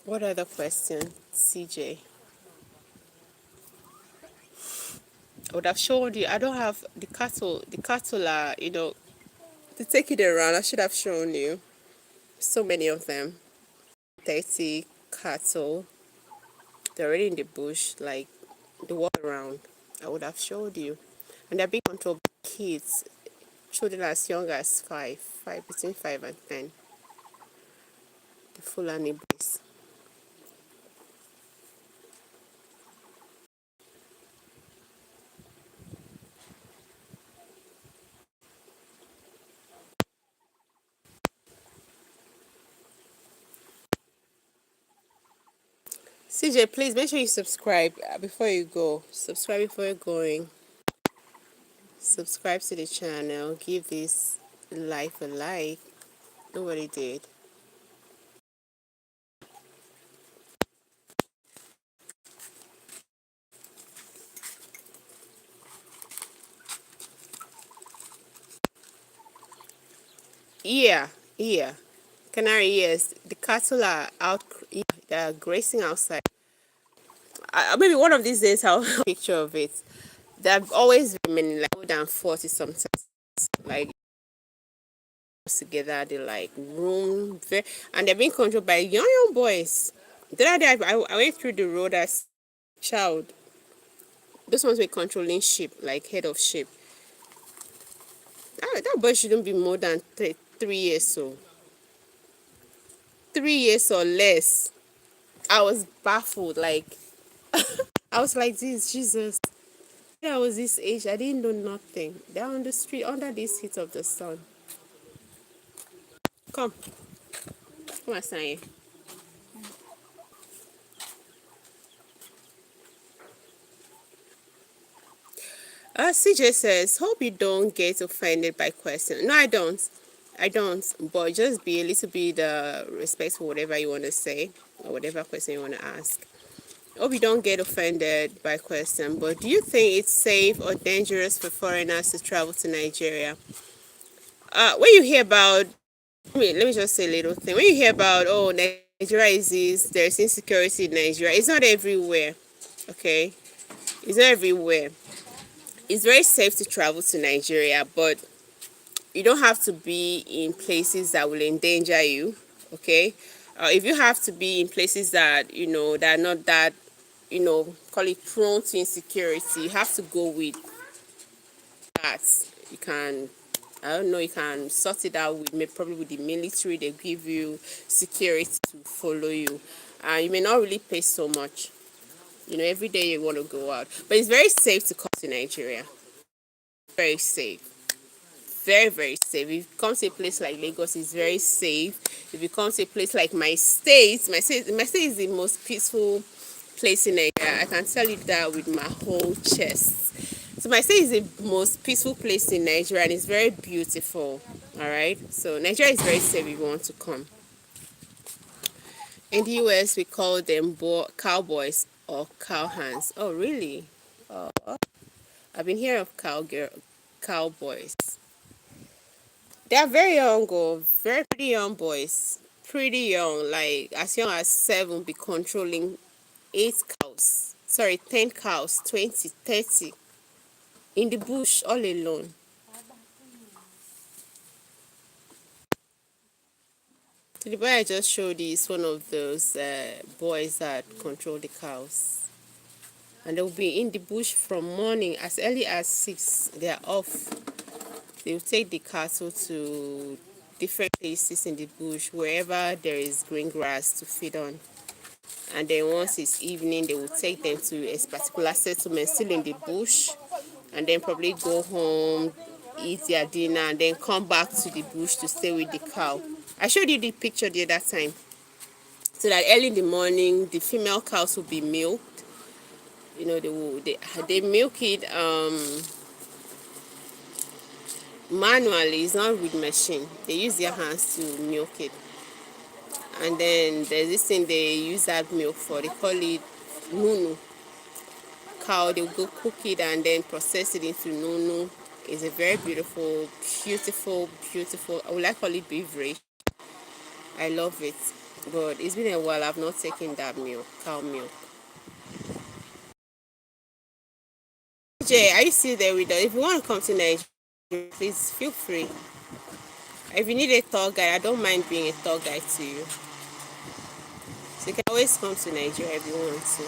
What other question, CJ? I would have showed you. I don't have the cattle. The cattle are, to take it around. I should have shown you. So many of them. 30 cattle. They're already in the bush, like the walk around. I would have showed you. And they're being controlled by kids, children as young as five, between 5 and 10. The Fulani boys. CJ, please make sure you subscribe before you go. Subscribe before you're going. Subscribe to the channel. Give this life a like. Nobody did. Yeah, yeah. Canary, yes. The cattle are out, yeah, they're grazing outside. Maybe one of these days I'll have a picture of it. They've always been many, like more than 40 sometimes. Like together, they like room very, and they're being controlled by young boys. The other day I went through the road as child. Those ones were controlling sheep, like head of sheep. That boy shouldn't be more than 3 years so 3 years or less. I was baffled, like I was like, this Jesus. When I was this age, I didn't know nothing. They're on the street under this heat of the sun. Come, come on, Sanye. CJ says, hope you don't get offended by questions. No, I don't. I don't. But just be a little bit respectful, whatever you want to say or whatever question you want to ask. Hope you don't get offended by question. But do you think it's safe or dangerous for foreigners to travel to Nigeria? When you hear about, let me just say a little thing. When you hear about, oh, Nigeria is this, there's insecurity in Nigeria, it's not everywhere, okay? It's not everywhere. It's very safe to travel to Nigeria, but you don't have to be in places that will endanger you, okay? If you have to be in places that, that are not that, call it prone to insecurity, you have to go with that. You can, I don't know, you can sort it out with probably with the military. They give you security to follow you, and you may not really pay so much. Every day you want to go out, but it's very safe to come to Nigeria. Very safe, very very safe. If you come to a place like Lagos, it's very safe. If you come to a place like my state is the most peaceful place in Nigeria. I can tell you that with my whole chest. So my state is the most peaceful place in Nigeria and it's very beautiful. All right. So Nigeria is very safe if you want to come. In the US, we call them cowboys or cowhands. Oh, really? I've been hearing of cowboys. They are very young, oh, very pretty young boys. Pretty young, like as young as 7, be controlling 8 cows. Sorry, 10 cows, 20, 30 in the bush all alone. So the boy I just showed you is one of those boys that control the cows. And they'll be in the bush from morning as early as 6. They are off. They'll take the cattle to different places in the bush, wherever there is green grass to feed on. And then once it's evening, they will take them to a particular settlement still in the bush, and then probably go home, eat their dinner, and then come back to the bush to stay with the cow. I showed you the picture the other time. So that early in the morning, the female cows will be milked. You know, they milk it manually. It's not with machine. They use their hands to milk it. And then there's this thing they use that milk for. They call it nunu. Cow, they'll go cook it and then process it into nunu. It's a very beautiful, beautiful, I would like to call it beverage. I love it. But it's been a while I've not taken that milk, cow milk. Jay, are you still there with us? If you want to come to Nigeria, please feel free. If you need a tour guide, I don't mind being a tour guide to you. So you can always come to Nigeria if you want to.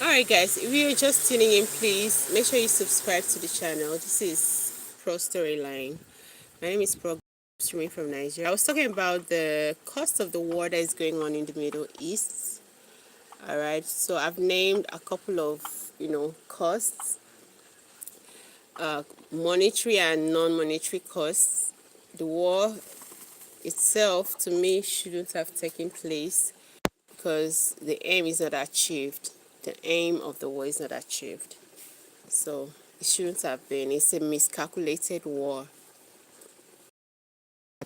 Alright guys, if you're just tuning in, please make sure you subscribe to the channel. This is Pro Storyline. My name is Pro, streaming from Nigeria. I was talking about the cost of the war that is going on in the Middle East. Alright, so I've named a couple of, costs, monetary and non-monetary costs. The war itself, to me, shouldn't have taken place because the aim is not achieved. The aim of the war is not achieved. So it shouldn't have been. It's a miscalculated war.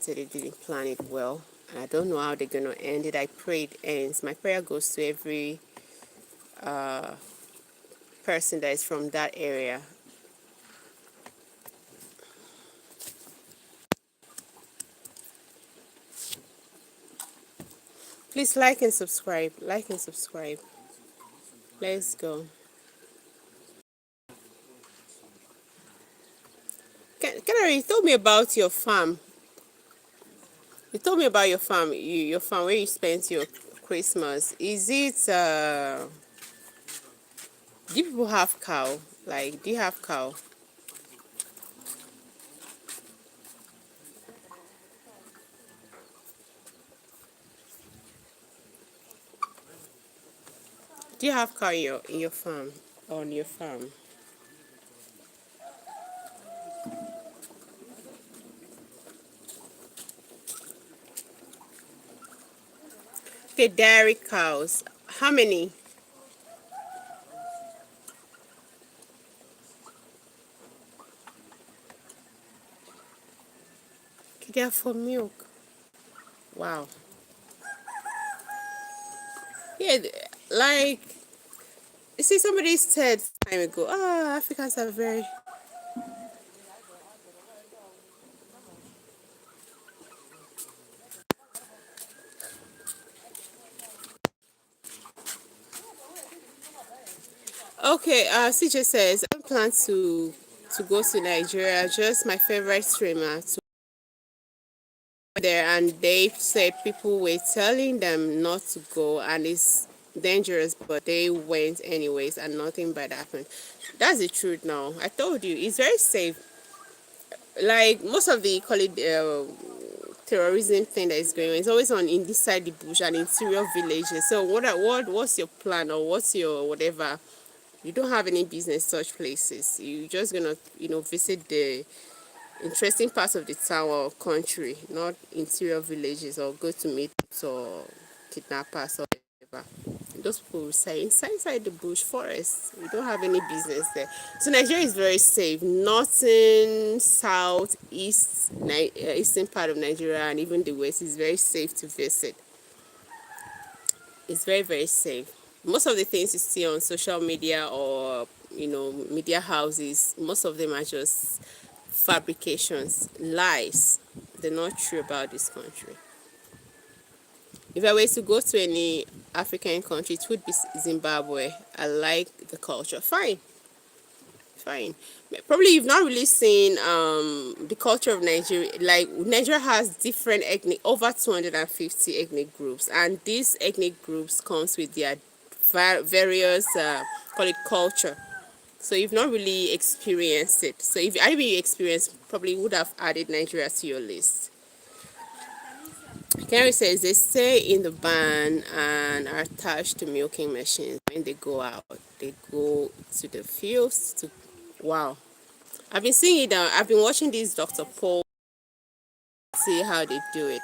They didn't plan it well. I don't know how they're going to end it. I pray it ends. My prayer goes to every person that is from that area. Please like and subscribe. Like and subscribe. Let's go. Canary, you told me about your farm. You told me about your farm. Your farm where you spent your Christmas. Is it? Do people have cow? Like, do you have cow? Do you have cow in your farm? On your farm? Okay, dairy cows. How many? Okay, they are for milk. Wow. Yeah, like you see, somebody said time ago, Africans are very. Okay, CJ says I plan to go to Nigeria. Just my favorite streamer to there, and they said people were telling them not to go, and it's dangerous, but they went anyways, and nothing bad happened. That's the truth. Now I told you, it's very safe. Like most of the call it terrorism thing that is going on, it's always on inside the bush and interior villages. So what's your plan, or what's your whatever? You don't have any business such places. You're just gonna visit the interesting parts of the town or country, not interior villages, or go to meet or kidnappers or whatever. those people will say inside the bush forest. We don't have any business there. So Nigeria is very safe. Northern, south, east, eastern part of Nigeria, and even the west is very safe to visit. It's very, very safe. Most of the things you see on social media or media houses, most of them are just fabrications, lies. They're not true about this country. If I were to go to any African country, it would be Zimbabwe. I like the culture. Fine, fine. Probably you've not really seen the culture of Nigeria. Like Nigeria has different ethnic, over 250 ethnic groups, and these ethnic groups comes with their various call it culture. So you've not really experienced it. So if I really experienced, probably would have added Nigeria to your list. Kerry says they stay in the barn and are attached to milking machines. When they go out, they go to the fields to. Wow, I've been seeing it. I've been watching this Dr. Paul. See how they do it.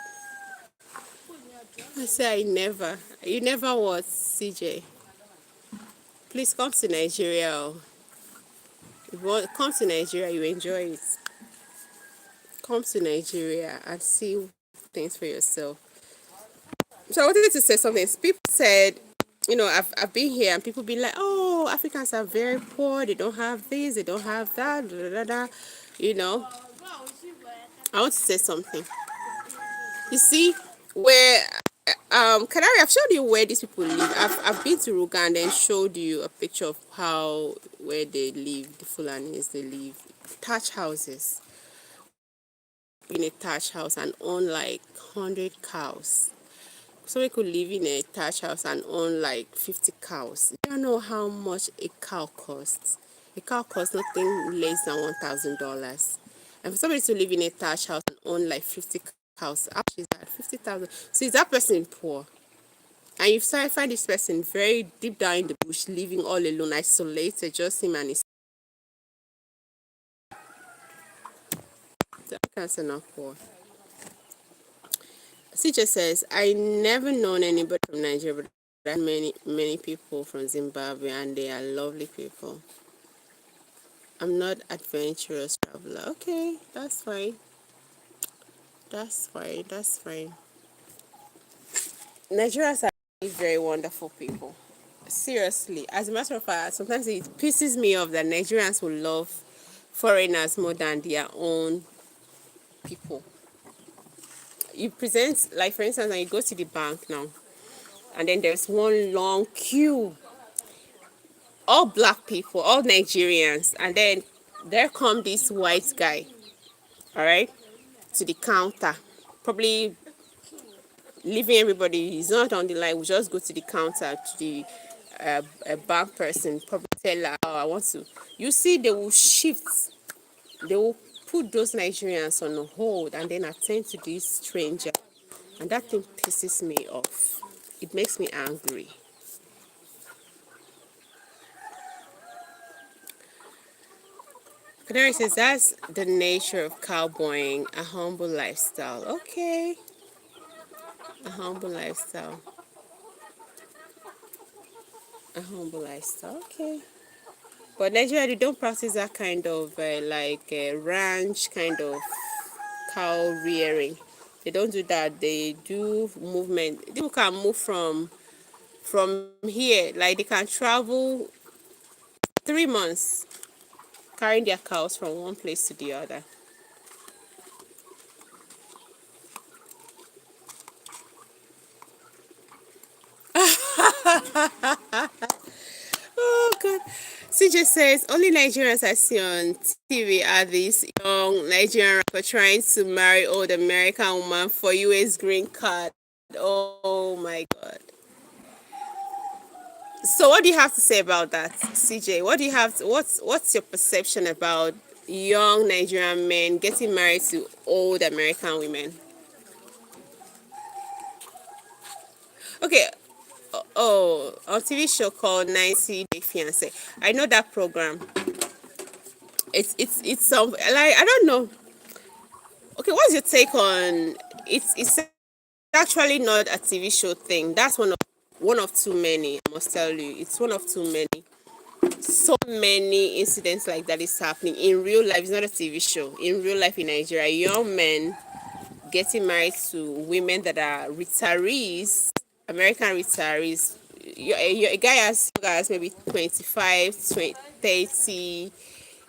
I say You never what, CJ? Please come to Nigeria. If you want, come to Nigeria, you enjoy it. Come to Nigeria and see things for yourself. So I wanted to say something. People said, I've been here and people be like, oh, Africans are very poor. They don't have this, they don't have that, da, da, da, da. I want to say something. You see, where Canary, I've showed you where these people live. I've been to Uganda and showed you a picture of where they live, the Fulanis, they live. Thatch houses. In a thatch house and own like 100 cows. Somebody could live in a thatch house and own like 50 cows. You don't know how much a cow costs. A cow costs nothing less than $1,000. And for somebody to live in a thatch house and own like 50 cows, how much is that? 50,000. So is that person poor? And you find this person very deep down in the bush, living all alone, isolated, just him and his. The Africans are not poor. CJ says, I never known anybody from Nigeria, but there are many people from Zimbabwe, and they are lovely people. I'm not adventurous traveler. Okay, that's fine. That's fine. Nigerians are very wonderful people. Seriously. As a matter of fact, sometimes it pisses me off that Nigerians will love foreigners more than their own people. You present, like for instance, when you go to the bank now, and then there's one long queue, all black people, all Nigerians, and then there come this white guy, all right, to the counter, probably leaving everybody. He's not on the line. We just go to the counter to the bank person, probably tell her, oh, I want to. You see, they will shift. They will put those Nigerians on hold and then attend to this stranger. And that thing pisses me off. It makes me angry. Canary says that's the nature of cowboying, a humble lifestyle. Okay. A humble lifestyle. A humble lifestyle. Okay. But Nigeria, they don't practice that kind of ranch kind of cow rearing. They don't do that. They do movement. People can move from here. Like they can travel 3 months carrying their cows from one place to the other. Oh God. CJ says only Nigerians I see on TV are these young Nigerian rapper trying to marry old American woman for US green card. Oh my God. So what do you have to say about that, CJ? What do you have to, what's your perception about young Nigerian men getting married to old American women? Okay. Oh, on TV show called 90 Day Fiance. I know that program. It's some like I don't know. Okay, what's your take on it's actually not a TV show thing. That's one of one of too many. I must tell you, it's one of too many. So many incidents like that is happening in real life. It's not a TV show. In real life in Nigeria, young men getting married to women that are retirees, American retirees. A guy as young as maybe 25, 20, 30,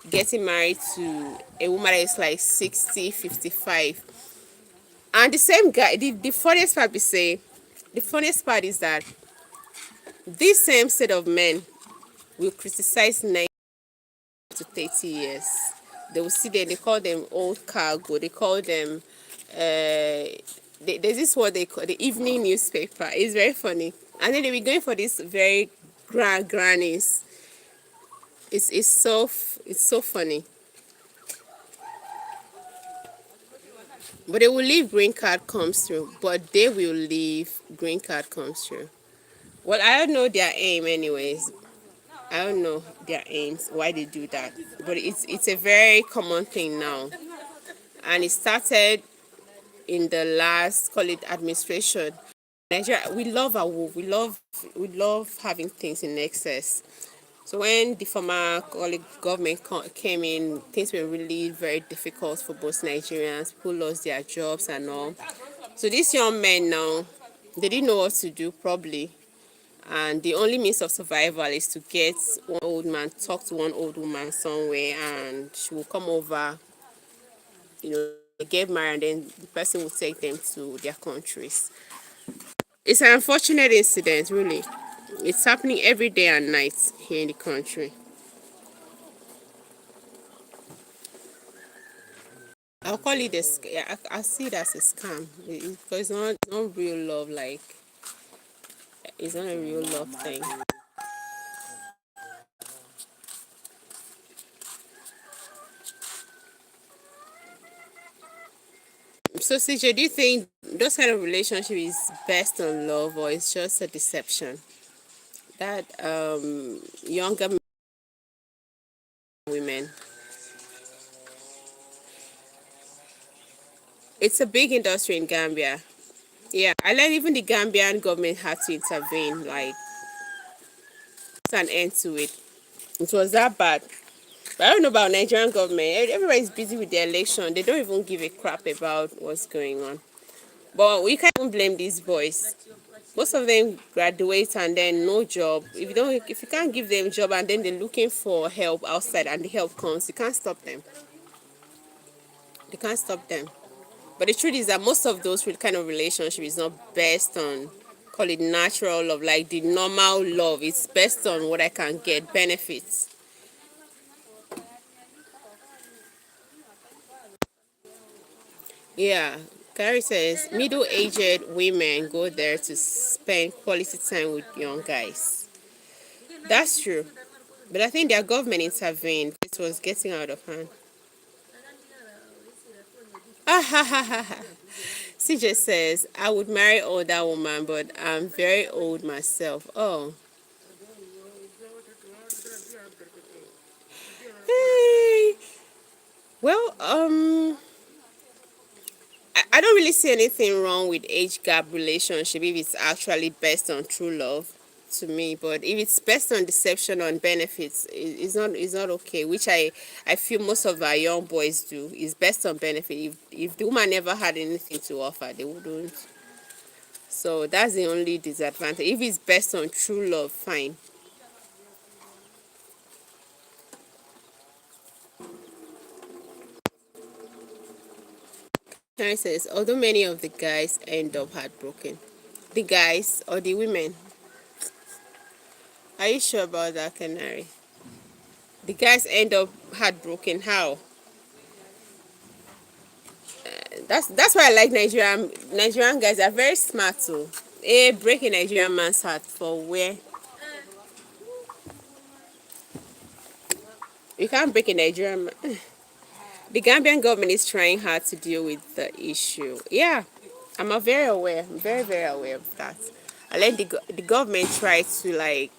getting married to a woman that is like 60, 55. And the same guy, the funniest part the funniest part is that this same set of men will criticize 90 to 30 years. They will see them, they call them old cargo, they call them, there's this what they call the evening newspaper. It's very funny. And then they be going for this very grannies. It's so funny. But they will leave green card comes through. But they will leave green card comes through. Well, I don't know their aim anyways. I don't know their aims, why they do that. But it's a very common thing now. And it started in the last, call it administration. Nigeria, we love our wolf. We love having things in excess. So when the former government came in, things were really very difficult for both Nigerians. People lost their jobs and all. So these young men now, they didn't know what to do probably. And the only means of survival is to get one old man, talk to one old woman somewhere, and she will come over, they get married, and then the person will take them to their countries. It's an unfortunate incident, really. It's happening every day and night here in the country. I'll call it I see it as a scam because it's not real love. Like it's not a real love thing. So, CJ, do you think those kind of relationship is based on love or it's just a deception? That younger women, it's a big industry in Gambia. Yeah, I learned even the Gambian government had to intervene, like put an end to it. It was that bad. But I don't know about Nigerian government. Everybody's busy with their election. They don't even give a crap about what's going on. But we can't even blame these boys. Most of them graduate and then no job. If you can't give them job and then they're looking for help outside and the help comes, you can't stop them. You can't stop them. But the truth is that most of those kind of relationship is not based on, call it natural love, like the normal love. It's based on what I can get, benefits. Yeah. Carrie says middle-aged women go there to spend quality time with young guys. That's true. But I think their government intervened. It was getting out of hand. Ah, ha, ha, ha, ha. CJ says, I would marry older woman, but I'm very old myself. Oh. Hey. Well, I don't really see anything wrong with age gap relationship if it's actually based on true love to me. But if it's based on deception on benefits, it's not okay. Which I feel most of our young boys do. Is based on benefit. If the woman never had anything to offer, they wouldn't. So that's the only disadvantage. If it's based on true love, fine. Karen says, although many of the guys end up heartbroken, the guys or the women, are you sure about that, Canary? The guys end up heartbroken. How? That's why I like Nigerian guys are very smart too. Breaking Nigerian man's heart for where you can't break a Nigerian man. The Gambian government is trying hard to deal with the issue. Yeah, very aware. I'm very, very aware of that. I let the government try to like,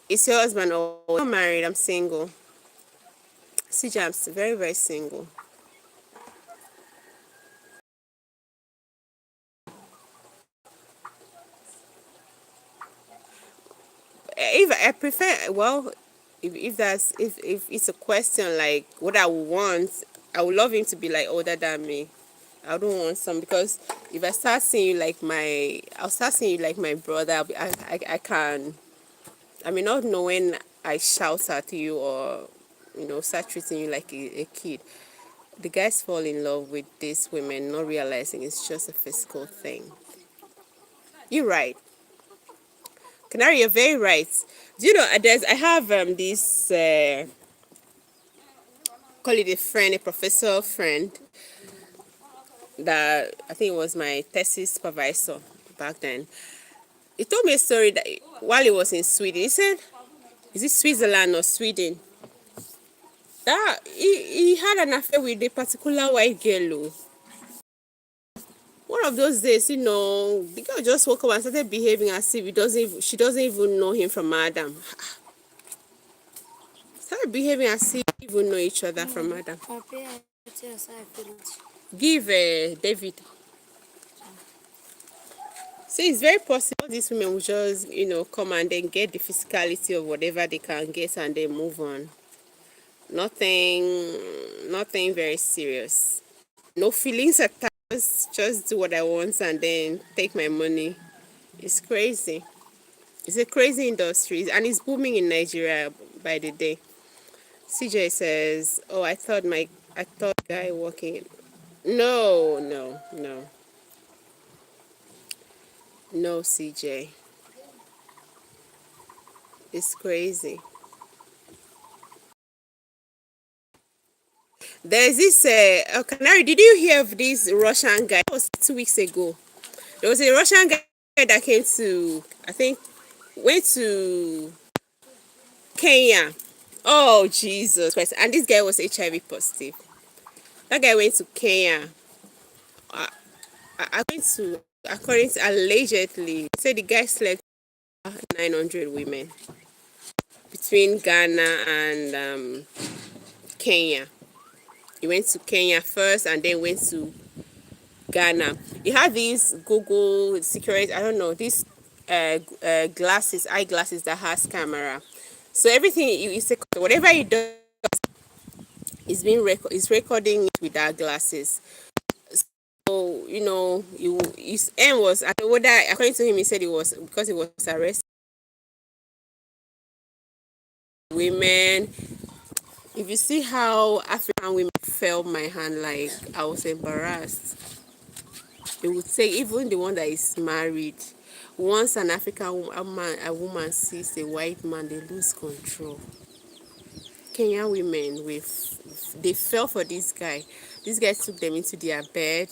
is your husband or I'm not married? I'm single. CJ, I'm very, very single. If I prefer, well, if that's if it's a question like what I would want, I would love him to be like older than me. I don't want some, because if I start seeing you like I'll start seeing you like my brother. I can. I may not know when I shout at you or start treating you like a kid. The guys fall in love with these women, not realizing it's just a physical thing. You're right. Canary, you're very right. Do you know, I have this, call it a friend, a professor friend, that I think was my thesis supervisor back then. He told me a story that while he was in Sweden, he said, is it Switzerland or Sweden? That he had an affair with a particular white girl. Oh. One of those days, the girl just woke up and started behaving as if she doesn't even know him from Adam. Started behaving as if they even know each other from Adam. Give David. See, it's very possible these women will just, come and then get the physicality of whatever they can get and then move on. Nothing very serious. No feelings attached. Just do what I want and then take my money. It's crazy. It's a crazy industry, and it's booming in Nigeria by the day. CJ says, "Oh, I thought guy working." No, no, no, no, CJ. It's crazy. There's this Canary. Did you hear of this Russian guy? That was 2 weeks ago. There was a Russian guy that came to, I think, went to Kenya. Oh Jesus Christ! And this guy was HIV positive. That guy went to Kenya. According to allegedly, said the guy slept with 900 women between Ghana and Kenya. He went to Kenya first and then went to Ghana. He had these Google security, I don't know, these eyeglasses that has camera. So everything whatever he does is recording it with that glasses. So his aim was, I don't know whether, according to him, he said it was because he was arrested women. If you see how African women felt my hand, like I was embarrassed. They would say even the one that is married, once an a woman sees a white man, they lose control. Kenyan women, they fell for this guy. This guy took them into their bed,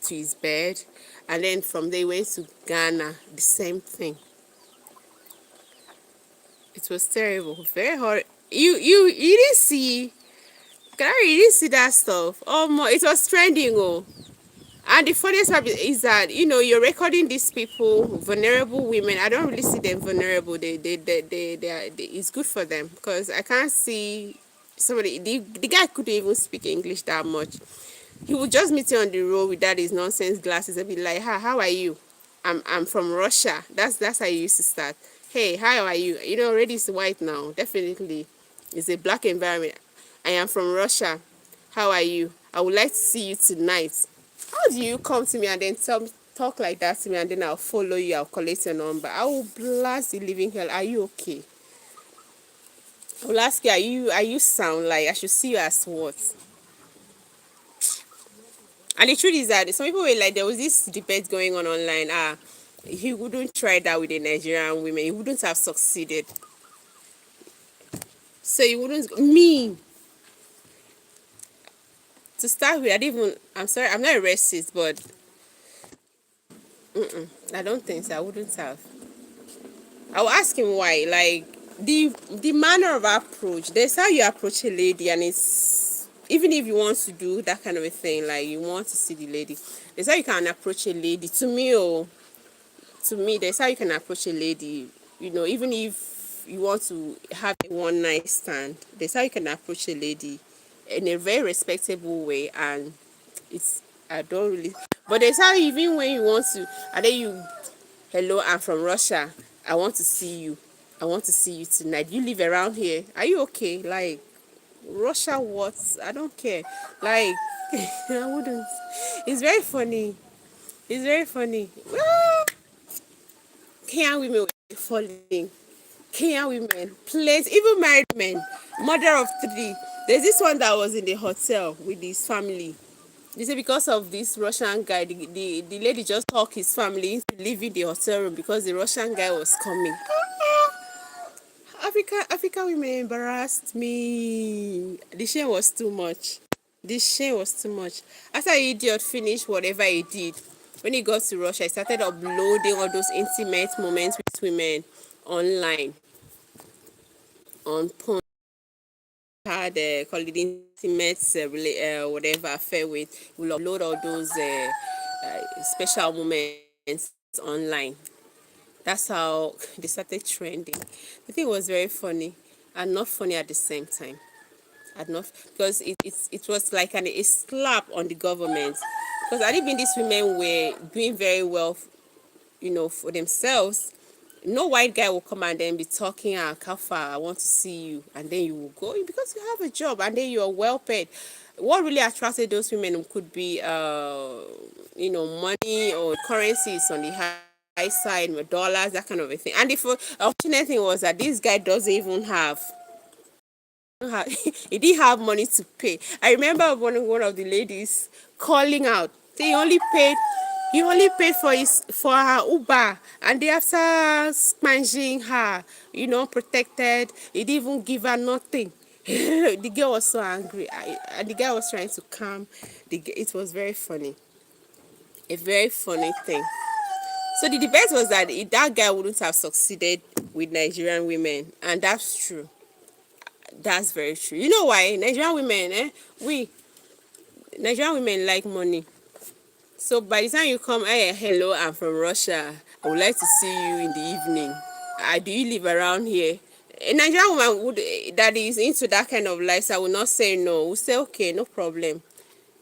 to his bed, and then from there went to Ghana. The same thing. It was terrible, very hard. You didn't see, Gary, you didn't see that stuff. Oh, it was trending. Oh. And the funniest part is that you're recording these people, vulnerable women. I don't really see them vulnerable. It's good for them because I can't see somebody. The guy couldn't even speak English that much. He would just meet you on the road with that his nonsense glasses and be like, "Hi, how are you? I'm from Russia." That's how you used to start. Hey, how are you? Already it's white now. Definitely, it's a black environment. I am from Russia. How are you? I would like to see you tonight. How do you come to me and then talk like that to me and then I'll follow you, I'll collect your number. I will blast the living hell. Are you okay? I will ask you, are you sound like I should see you as what? And the truth is that some people were like, there was this debate going on online. He wouldn't try that with the Nigerian women. He wouldn't have succeeded. So he wouldn't me. To start with, I'm sorry, I'm not a racist, but I don't think so. I wouldn't have. I'll ask him why. Like the manner of approach. There's how you approach a lady, and it's even if you want to do that kind of a thing, like you want to see the lady. There's how you can approach a lady. To me, there's how you can approach a lady. Even if you want to have a one night stand, there's how you can approach a lady in a very respectable way, and it's I don't really. But there's how even when you want to, and then you, hello, I'm from Russia. I want to see you. I want to see you tonight. You live around here. Are you okay? Like, Russia what? I don't care. Like, I wouldn't. It's very funny. It's very funny. Ah, Kenyan women were falling. Kenyan women, place, even married men, mother of three. There's this one that was in the hotel with his family. They say because of this Russian guy, the lady just talked his family into leaving the hotel room because the Russian guy was coming. African women embarrassed me. The shame was too much. The shame was too much. After the idiot finished whatever he did, when he got to Russia, he started uploading all those intimate moments with women online on porn. Had call it intimate whatever affair with. Will upload all those special moments online. That's how they started trending. The thing was very funny and not funny at the same time. Had not because it was like a slap on the government, because I been these women were doing very well, for themselves. No white guy will come and then be talking, Kafa, I want to see you, and then you will go because you have a job and then you are well paid. What really attracted those women could be money or currencies on the high side, with dollars, that kind of a thing. And the unfortunate thing was that this guy doesn't even have he didn't have money to pay. I remember one of the ladies calling out. He only paid for her Uber, and they after smashing her, protected. He didn't even give her nothing. The girl was so angry, and the guy was trying to calm. It was very funny, a very funny thing. So the debate was that that guy wouldn't have succeeded with Nigerian women, and that's true. That's very true. You know why? We Nigerian women like money. So by the time you come, hey, hello, I'm from Russia. I would like to see you in the evening. Do you live around here? A Nigerian woman that is into that kind of lifestyle will not say no. Will say okay, no problem.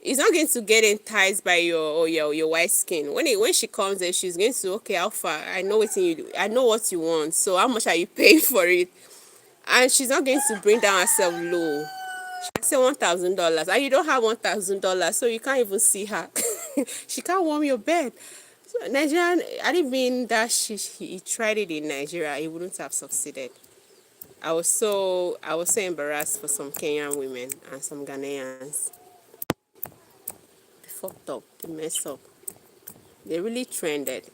It's not going to get enticed by your white skin. When she comes there, she's going to, okay, how far? I know what you do. I know what you want. So how much are you paying for it? And she's not going to bring down herself low. She can say $1,000, and you don't have $1,000, so you can't even see her. She can't warm your bed. So Nigerian, I didn't mean that he tried it in Nigeria, he wouldn't have succeeded. I was so embarrassed for some Kenyan women and some Ghanaians. They fucked up, they messed up. They really trended.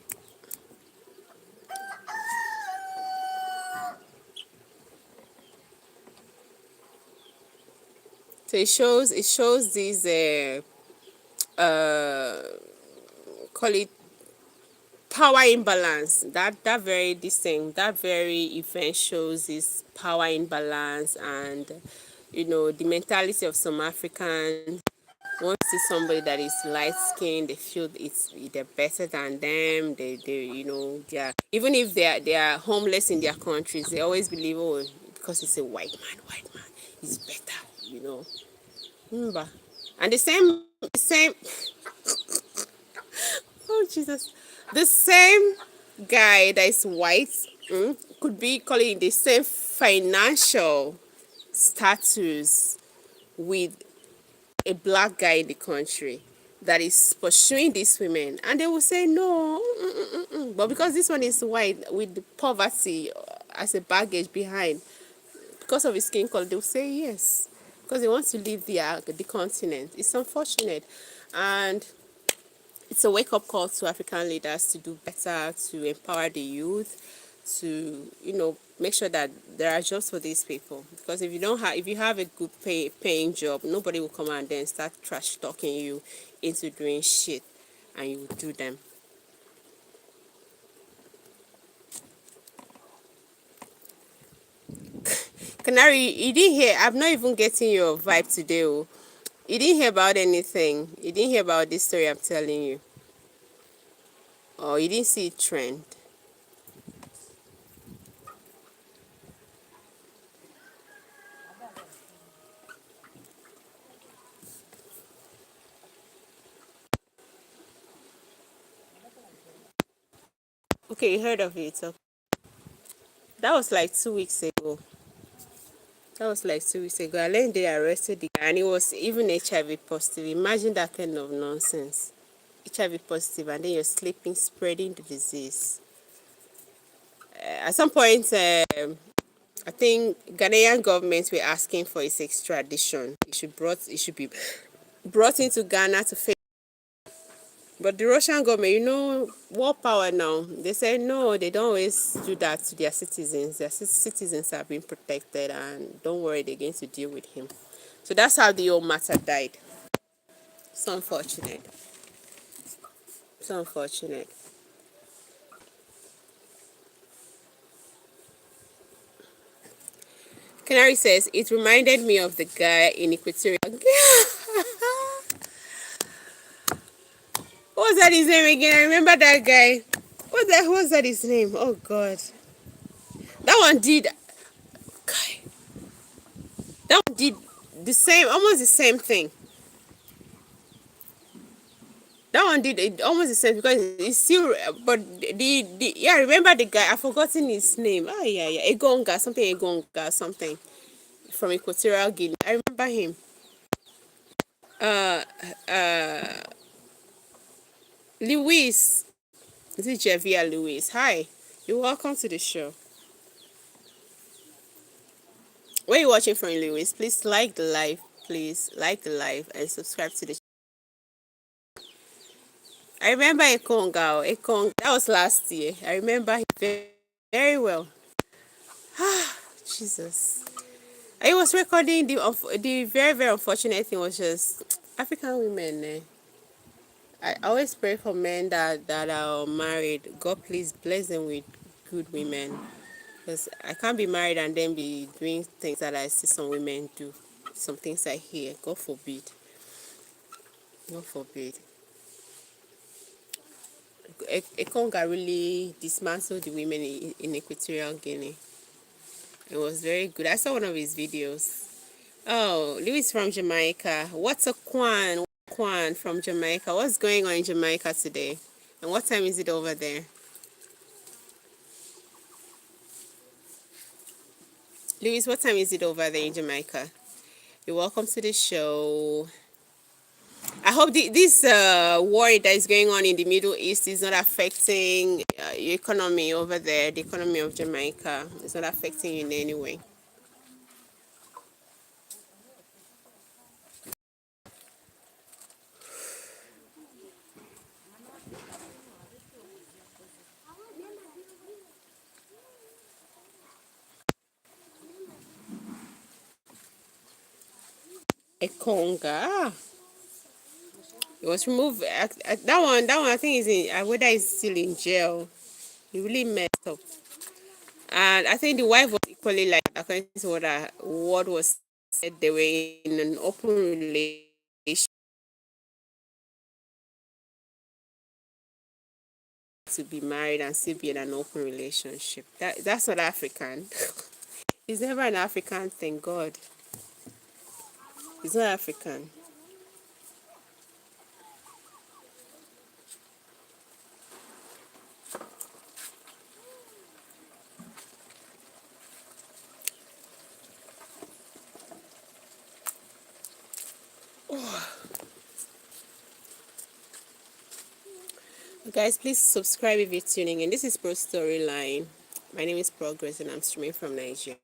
So it shows these uh call it power imbalance. That very this thing, that very event shows this power imbalance, and the mentality of some Africans. Want to see somebody that is light skinned, they feel they're better than them. They are, even if they are homeless in their countries, they always believe, oh, because it's a white man is better, Remember. And the same oh Jesus, the same guy that is white, could be calling the same financial status with a black guy in the country that is pursuing these women, and they will say no, but because this one is white with the poverty as a baggage behind, because of his skin color, they will say yes, because they want to leave the continent. It's unfortunate, and it's a wake-up call to African leaders to do better, to empower the youth, to make sure that there are jobs for these people. Because if you have a good paying job, nobody will come and then start trash talking you into doing shit, and you will do them. Canary, you didn't hear. I'm not even getting your vibe today. Oh. You didn't hear about anything. You didn't hear about this story I'm telling you. Or you didn't see it trend. Okay, you heard of it. Okay. That was like 2 weeks ago. That was like 2 weeks ago. And then they arrested the guy, and he was even HIV positive. Imagine that kind of nonsense. HIV positive, and then you're sleeping, spreading the disease. At some point, I think Ghanaian government were asking for his extradition. He should be brought into Ghana to face. But the Russian government, war power now. They say no, they don't always do that to their citizens. Their citizens are being protected, and don't worry, they're going to deal with him. So that's how the whole matter died. It's unfortunate. It's unfortunate. Canary says it reminded me of the guy in Equatorial. What was that his name again? I remember that guy. What was that his name? Oh God. That one did that one did the same, almost the same thing. That one did it almost the same because it's still, but the yeah, I remember the guy. I've forgotten his name. Oh yeah, Egonga, something from Equatorial Guinea. I remember him. Uh, uh, Luis. This is Javia Luis. Hi, you're welcome to the show. Where you watching from, Luis? Please like the live. Please like the live and subscribe to the. I remember Ekonga. Ekong. That was last year. I remember him very, very well. Jesus. I was recording the very, very unfortunate thing was just African women. I always pray for men that are married. God, please bless them with good women. Because I can't be married and then be doing things that I see some women do. Some things I hear. God forbid. God forbid. Ekonga really dismantled the women in Equatorial Guinea. It was very good. I saw one of his videos. Oh, Louis from Jamaica. What's a Kwan? Kwan from Jamaica. What's going on in Jamaica today? And what time is it over there? Louis, what time is it over there in Jamaica? You're welcome to the show. I hope this war that is going on in the Middle East is not affecting your economy over there, the economy of Jamaica. It's not affecting you in any way. Ekonga. It was removed. That one, I think is in. Whether he's still in jail. He really messed up. And I think the wife was equally like, according to what was said, they were in an open relationship to be married and still be in an open relationship. That's not African. It's never an African thing. God, it's not African. Guys, please subscribe if you're tuning in. This is Pro Storyline. My name is Progress, and I'm streaming from Nigeria.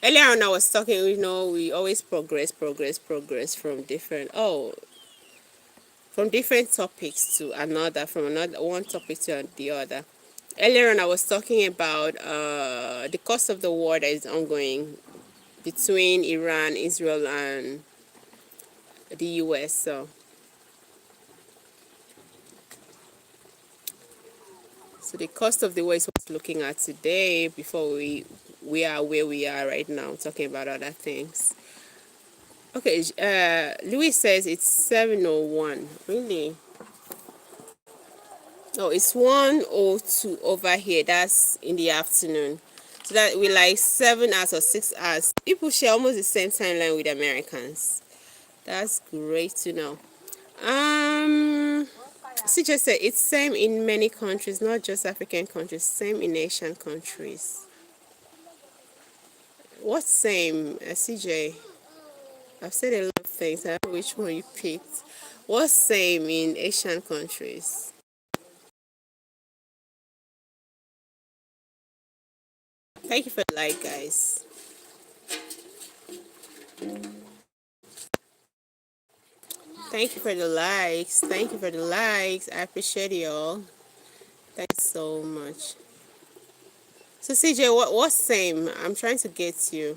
Earlier on, I was talking. We always progress from different topics to another, from another one topic to the other. Earlier on, I was talking about the cost of the war that is ongoing between Iran, Israel, and the U.S. So the cost of the war is what we're looking at today before we are where we are right now, talking about other things. Okay, Louis says it's 7:01. Really? Oh, it's 1:02 over here. That's in the afternoon. So that we like 7 hours or 6 hours. People share almost the same timeline with Americans. That's great to know. CJ said it's same in many countries, not just African countries, same in Asian countries. What's same, CJ? I've said a lot of things. I don't know which one you picked. What's same in Asian countries? Thank you for the like, guys. Thank you for the likes. Thank you for the likes. I appreciate you all. Thanks so much. So CJ, what's same? I'm trying to get you.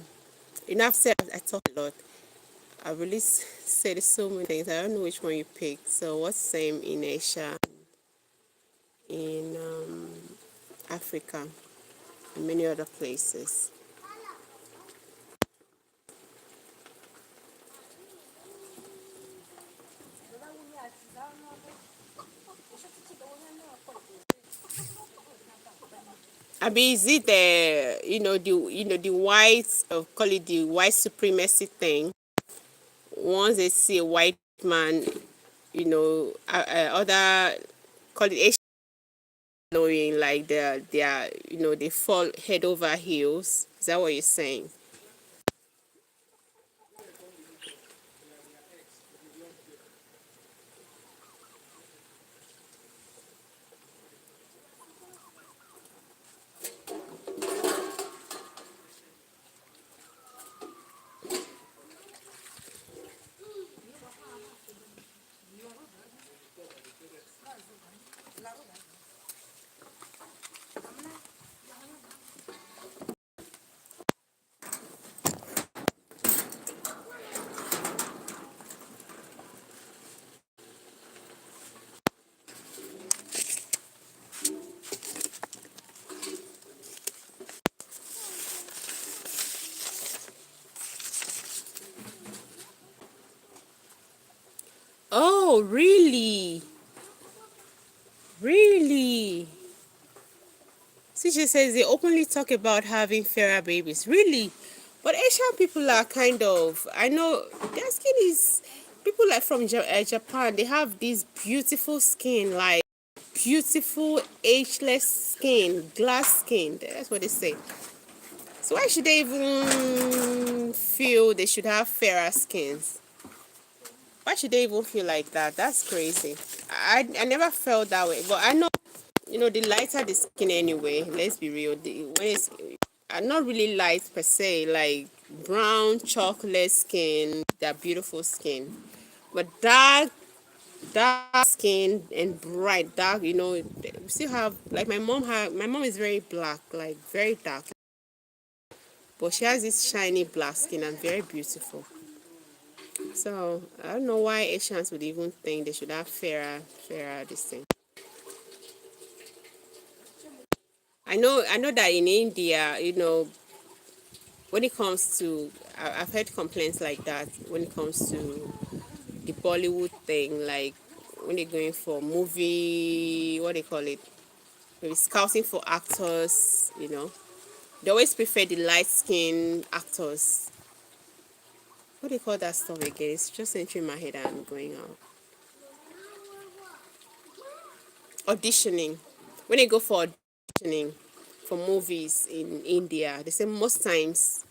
You know, I've said I talk a lot. I really said so many things. I don't know which one you picked. So what's same in Asia, in Africa, and many other places? I mean, is it the the white, call it the white supremacy thing? Once they see a white man, other call it Asian, knowing like they are they fall head over heels. Is that what you're saying? Oh, really? Really? CJ says they openly talk about having fairer babies. Really? But Asian people are kind of, I know their skin is, people like from Japan, they have this beautiful skin, like beautiful ageless skin, glass skin. That's what they say. So why should they even feel they should have fairer skins? Why should they even feel like that? That's crazy. I never felt that way, but I know the lighter the skin anyway. Let's be real. When it's not really light per se, like brown chocolate skin, they're beautiful skin, but dark skin and bright dark. We still have like my mom had. My mom is very black, like very dark, but she has this shiny black skin and very beautiful. So I don't know why Asians would even think they should have fairer this thing. I know that in India, when it comes to, I've heard complaints like that when it comes to the Bollywood thing, like when they're going for movie, what they call it, maybe scouting for actors, they always prefer the light skinned actors. What do you call that stuff again? It's just entering my head and I'm going out. Auditioning. When they go for auditioning for movies in India, they say most times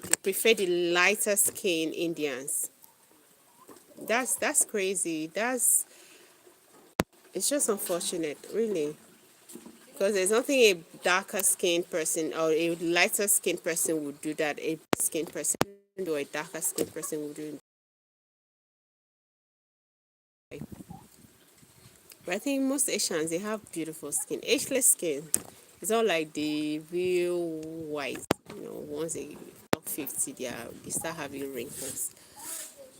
they prefer the lighter skinned Indians. That's crazy. It's just unfortunate, really, because there's nothing a darker skinned person or a lighter skinned person would do that a skinned person or a darker skinned person would do. But I think most Asians they have beautiful skin, ageless skin. It's not like the real white. Once they top 50, they start having wrinkles.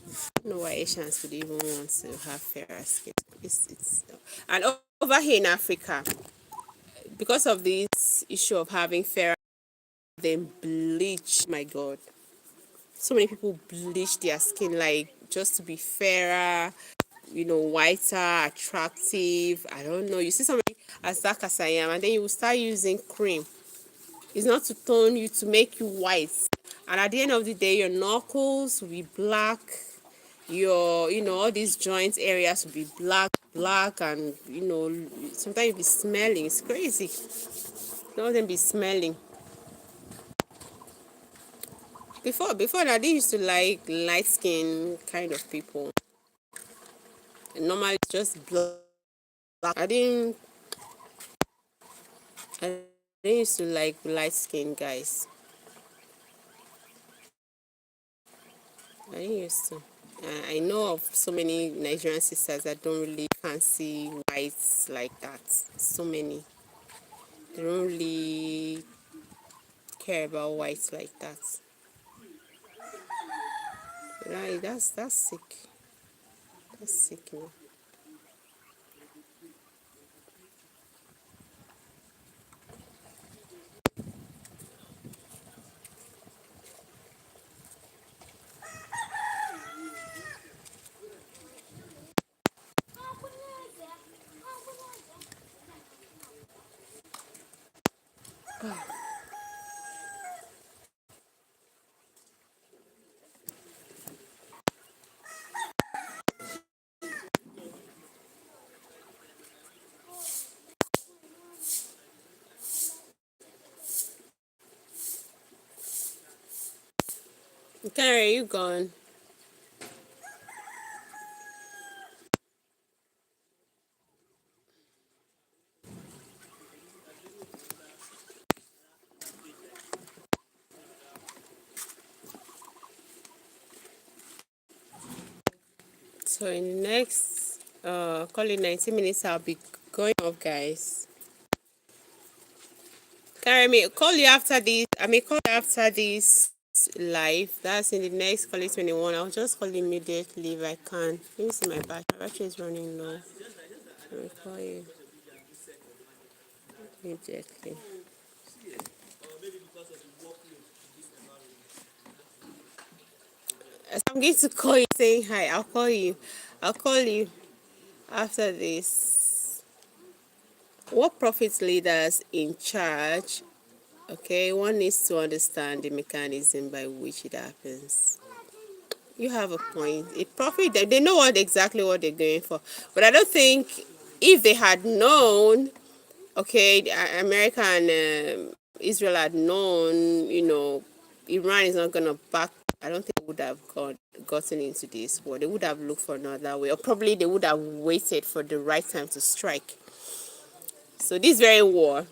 I don't know why Asians would even want to have fairer skin. It's and over here in Africa, because of this issue of having fairer, then bleach. My God, so many people bleach their skin like just to be fairer, whiter, attractive. I don't know. You see somebody as dark as I am, and then you will start using cream. It's not to tone you to make you white. And at the end of the day, your knuckles will be black. Your, all these joint areas will be black. black, and sometimes you be smelling. It's crazy. Some of them be smelling. Before that, they used to like light skin kind of people. And normally it's just black. I didn't used to like light skin guys. I didn't used to. I know of so many Nigerian sisters that don't really fancy whites like that. So many. They don't really care about whites like that. Right, that's sick. That's sick, man. Carrie, you gone? So in the next call it 90 minutes, I'll be going off, guys. Carrie, I may call you after this. I may call you after this live. That's in the next call it 21. I'll just call immediately if I can. Let me see my battery. My battery is running low. Let me call you immediately. As I'm going to call you saying hi. I'll call you. I'll call you after this. What profit leaders in charge? Okay, one needs to understand the mechanism by which it happens. You have a point. It profit them. They know exactly what they're going for. But I don't think if they had known, okay, America and Israel had known, Iran is not gonna back. I don't think they would have gotten into this war. They would have looked for another way, or probably they would have waited for the right time to strike. So this very war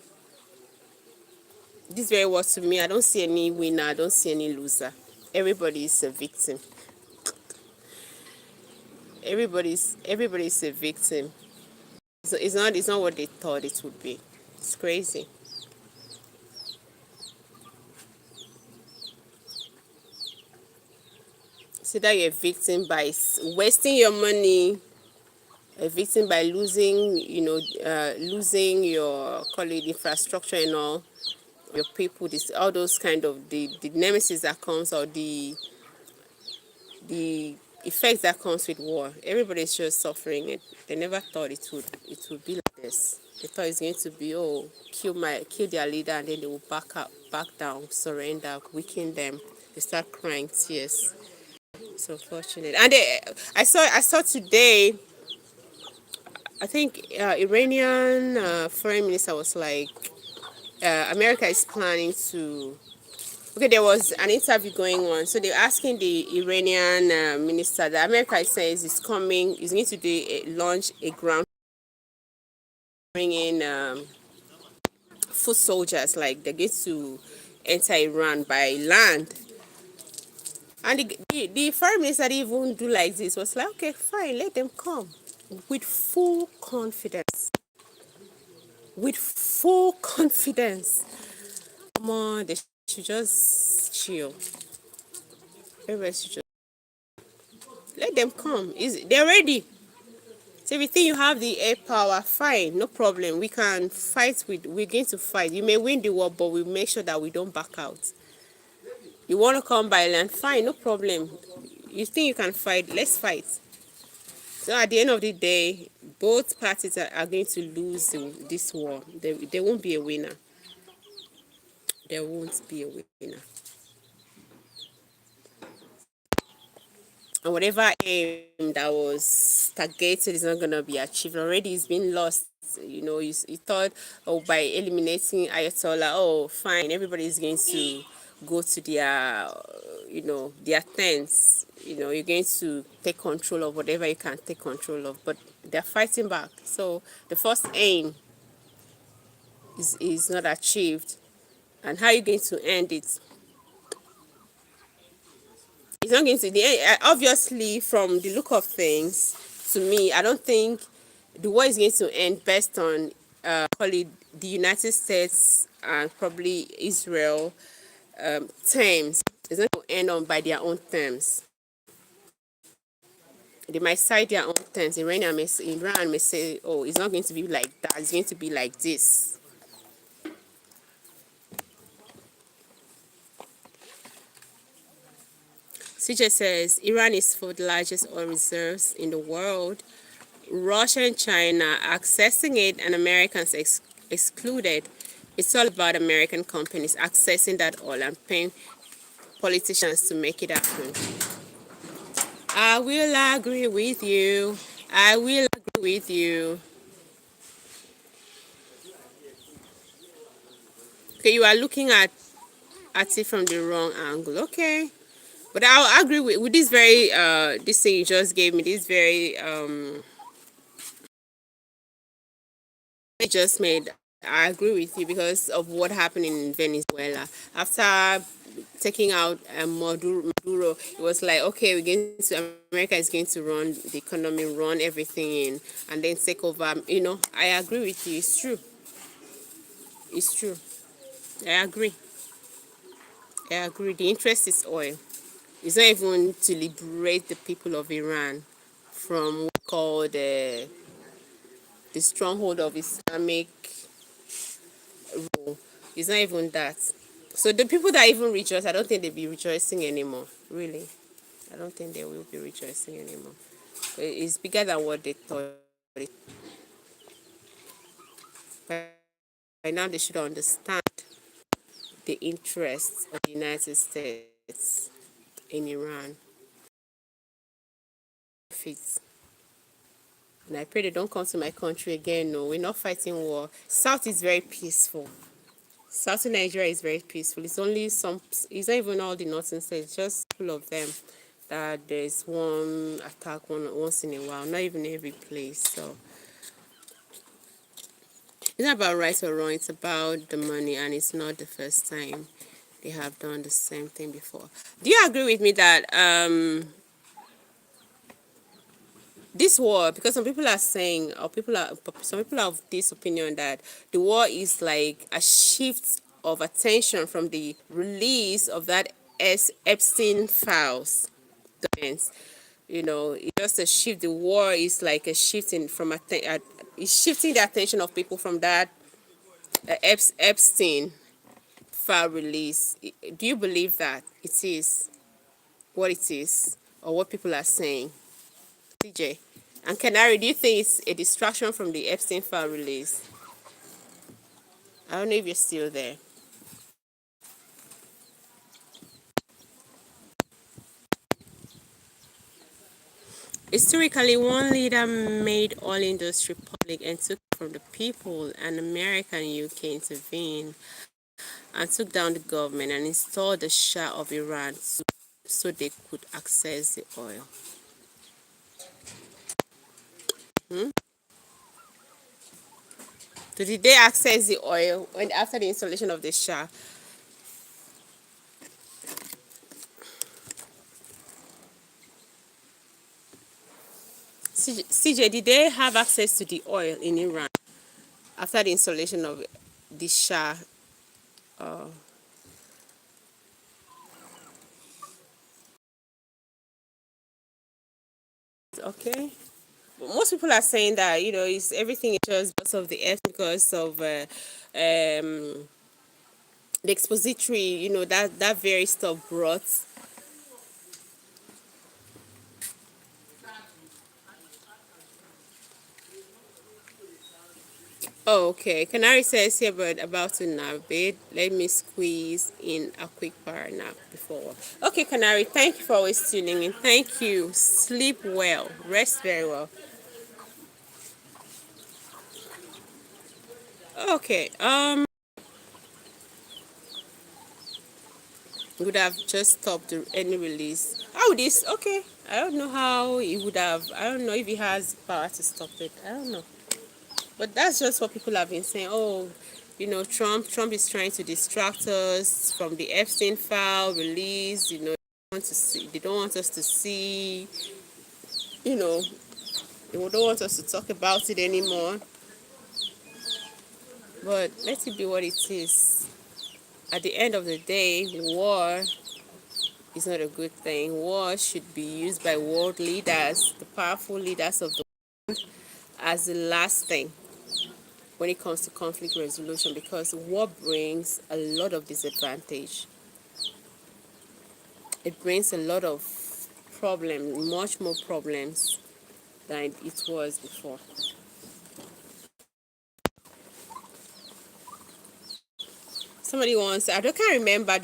to me, I don't see any winner. I don't see any loser. Everybody is a victim. Everybody's a victim. It's not what they thought it would be. It's crazy. See that you're a victim by wasting your money, a victim by losing your call it infrastructure and all your people. This all those kind of the nemesis that comes, or the effects that comes with war. Everybody's just suffering it. They never thought it would be like this. They thought it's going to be, kill their leader, and then they will back down, surrender, weaken them. They start crying tears. It's unfortunate. And I saw today. I think Iranian foreign minister was like, America is planning to. Okay, there was an interview going on, so they're asking the Iranian minister that America says is going to launch a ground, bring in foot soldiers, like they're going to enter Iran by land. And the foreign minister didn't even do like this. Was like, okay, fine, let them come with full confidence. With full confidence. Come on, they should just chill. Everybody should just let them come. They're ready. So if you think you have the air power, fine, no problem. We're going to fight. You may win the war, but we make sure that we don't back out. You want to come by land, fine, no problem. You think you can fight, let's fight. So at the end of the day, both parties are going to lose this war. There won't be a winner. There won't be a winner. and whatever aim that was targeted is not going to be achieved. Already it's been lost. You know, you thought, oh, by eliminating Ayatollah, oh, fine, everybody is going to go to their, their tents. You know, you're going to take control of whatever you can take control of, but they're fighting back. So the first aim is not achieved. And how are you going to end it? It's not going to the end. Obviously, from the look of things, to me, I don't think the war is going to end based on call it the United States and probably Israel terms. It's not going to end on by their own terms. They might cite their own terms. Iran may say, "Oh, it's not going to be like that. It's going to be like this." CJ says Iran is for the largest oil reserves in the world. Russia and China accessing it and Americans excluded. It's all about American companies accessing that oil and paying politicians to make it happen. I will agree with you. I will agree with you. Okay, you are looking at it from the wrong angle. Okay. But I'll agree with this very this thing you just gave me, this very I just made. I agree with you because of what happened in Venezuela. After taking out Maduro, it was like, okay, America is going to run the economy, run everything in, and then take over. I agree with you. It's true. It's true. I agree. I agree. The interest is oil. It's not even to liberate the people of Iran from what we call the stronghold of Islamic rule. It's not even that. So the people that even rejoice, I don't think they'll be rejoicing anymore. Really, I don't think they will be rejoicing anymore. It's bigger than what they thought. By now, they should understand the interests of the United States in Iran. Fits. And I pray they don't come to my country again. No, we're not fighting war. South is very peaceful. Southern Nigeria is very peaceful. It's only some. It's not even all the northern states. Just full of them. That there's one attack once in a while. Not even every place. So it's not about right or wrong. It's about the money, and it's not the first time they have done the same thing before. Do you agree with me that this war, because some people are saying, or some people have this opinion that the war is like a shift of attention from the release of that Epstein files documents. It's just a shift. The war is like a shifting from it's shifting the attention of people from that Epstein file release. Do you believe that it is what it is, or what people are saying? CJ. And Canary, do you think it's a distraction from the Epstein file release? I don't know if you're still there. Historically, one leader made oil industry public and took it from the people, and America and UK intervened and took down the government and installed the Shah of Iran so they could access the oil. Hmm? So did they access the oil when after the installation of the Shah? CJ, did they have access to the oil in Iran after the installation of the Shah? Uh, okay. But most people are saying that it's everything is just because of the F, because of the expository, that very stuff brought. Oh, okay. Canary says here, but about to navigate. Let me squeeze in a quick power nap before. Okay, Canary, thank you for always tuning in. Thank you. Sleep well. Rest very well. Okay. Would have just stopped any release. How would this? Okay. I don't know how he would have. I don't know if he has power to stop it. I don't know. But that's just what people have been saying. Oh, Trump is trying to distract us from the Epstein file release. They don't want us to see. You know, they don't want us to talk about it anymore. But let it be what it is. At the end of the day, war is not a good thing. War should be used by world leaders, the powerful leaders of the as the last thing when it comes to conflict resolution, because war brings a lot of disadvantage. It brings a lot of problems, much more problems than it was before. Somebody once, I can't remember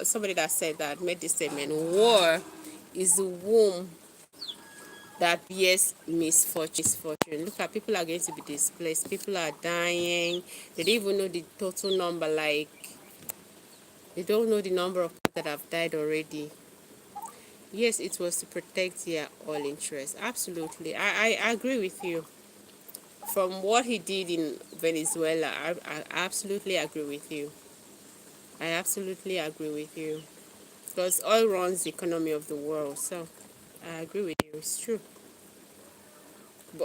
somebody that said that, made this statement: war is the womb that bears misfortune. Look at, people are going to be displaced, people are dying, they don't even know the total number, like they don't know the number of people that have died already. Yes, it was to protect their oil interests. Absolutely. I agree with you. From what he did in Venezuela, I absolutely agree with you. I absolutely agree with you. Because oil runs the economy of the world. So I agree with you. It's true.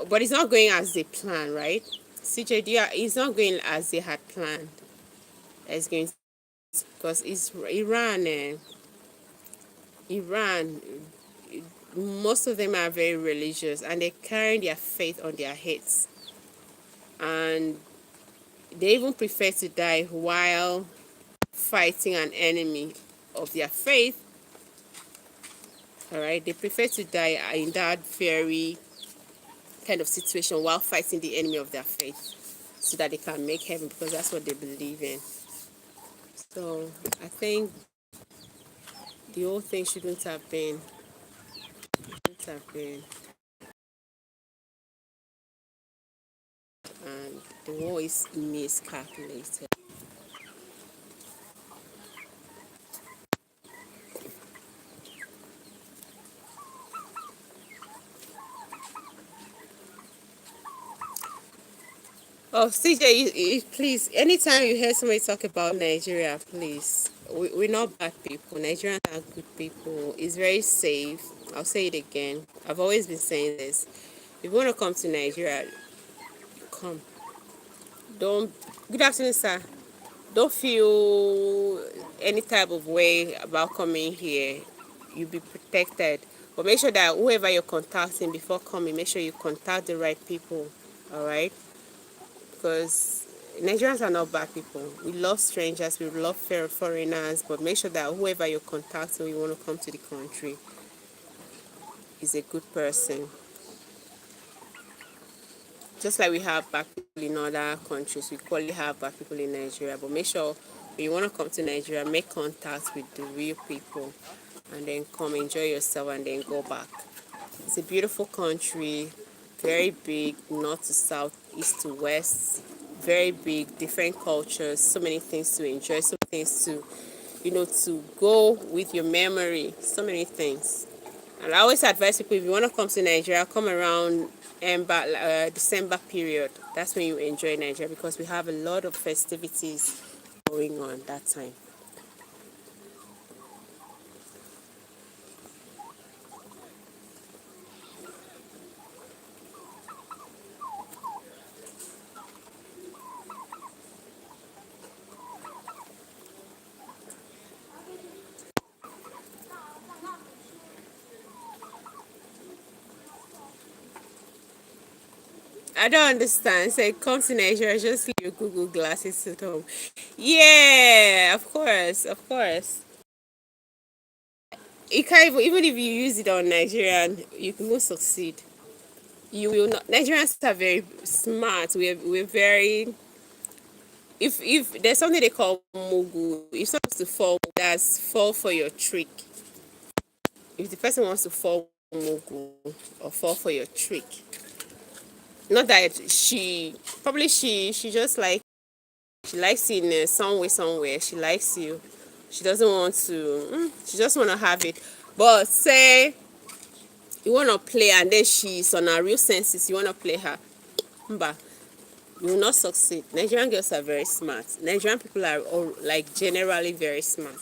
But it's not going as they plan, right? CJ, it's not going as they had planned. It's going because it's Iran. Iran, most of them are very religious and they carry their faith on their heads. And they even prefer to die while fighting an enemy of their faith. All right, they prefer to die in that very kind of situation while fighting the enemy of their faith, so that they can make heaven, because that's what they believe in. So I think the whole thing shouldn't have been, and the war is miscalculated. Oh, CJ, please, anytime you hear somebody talk about Nigeria, please, we're not bad people. Nigerians are good people. It's very safe. I'll say it again. I've always been saying this. If you want to come to Nigeria, come. Don't. Good afternoon, sir. Don't feel any type of way about coming here. You'll be protected. But make sure that whoever you're contacting before coming, make sure you contact the right people. All right? Because Nigerians are not bad people. We love strangers, we love foreigners, but make sure that whoever you contact when you want to come to the country is a good person. Just like we have bad people in other countries, we equally have bad people in Nigeria. But make sure when you want to come to Nigeria, make contact with the real people and then come enjoy yourself and then go back. It's a beautiful country, very big, north to south, east to west, very big, different cultures, so many things to enjoy, so many things to go with your memory, so many things. And I always advise people, if you want to come to Nigeria, come around December period. That's when you enjoy Nigeria, because we have a lot of festivities going on that time. I don't understand. Say, come to Nigeria, just leave your Google glasses at home. Yeah, of course, of course. You can't even if you use it on Nigerian, you can not succeed. You will not. Nigerians are very smart. We're very. If there's something they call mugu, if someone wants to fall, that's fall for your trick. If the person wants to fall mugu or fall for your trick, not that she just like she likes you in some way somewhere. She likes you. She doesn't want to. She just want to have it. But say you want to play and then she's on her real senses. You want to play her. Mba, you will not succeed. Nigerian girls are very smart. Nigerian people are all, like generally very smart.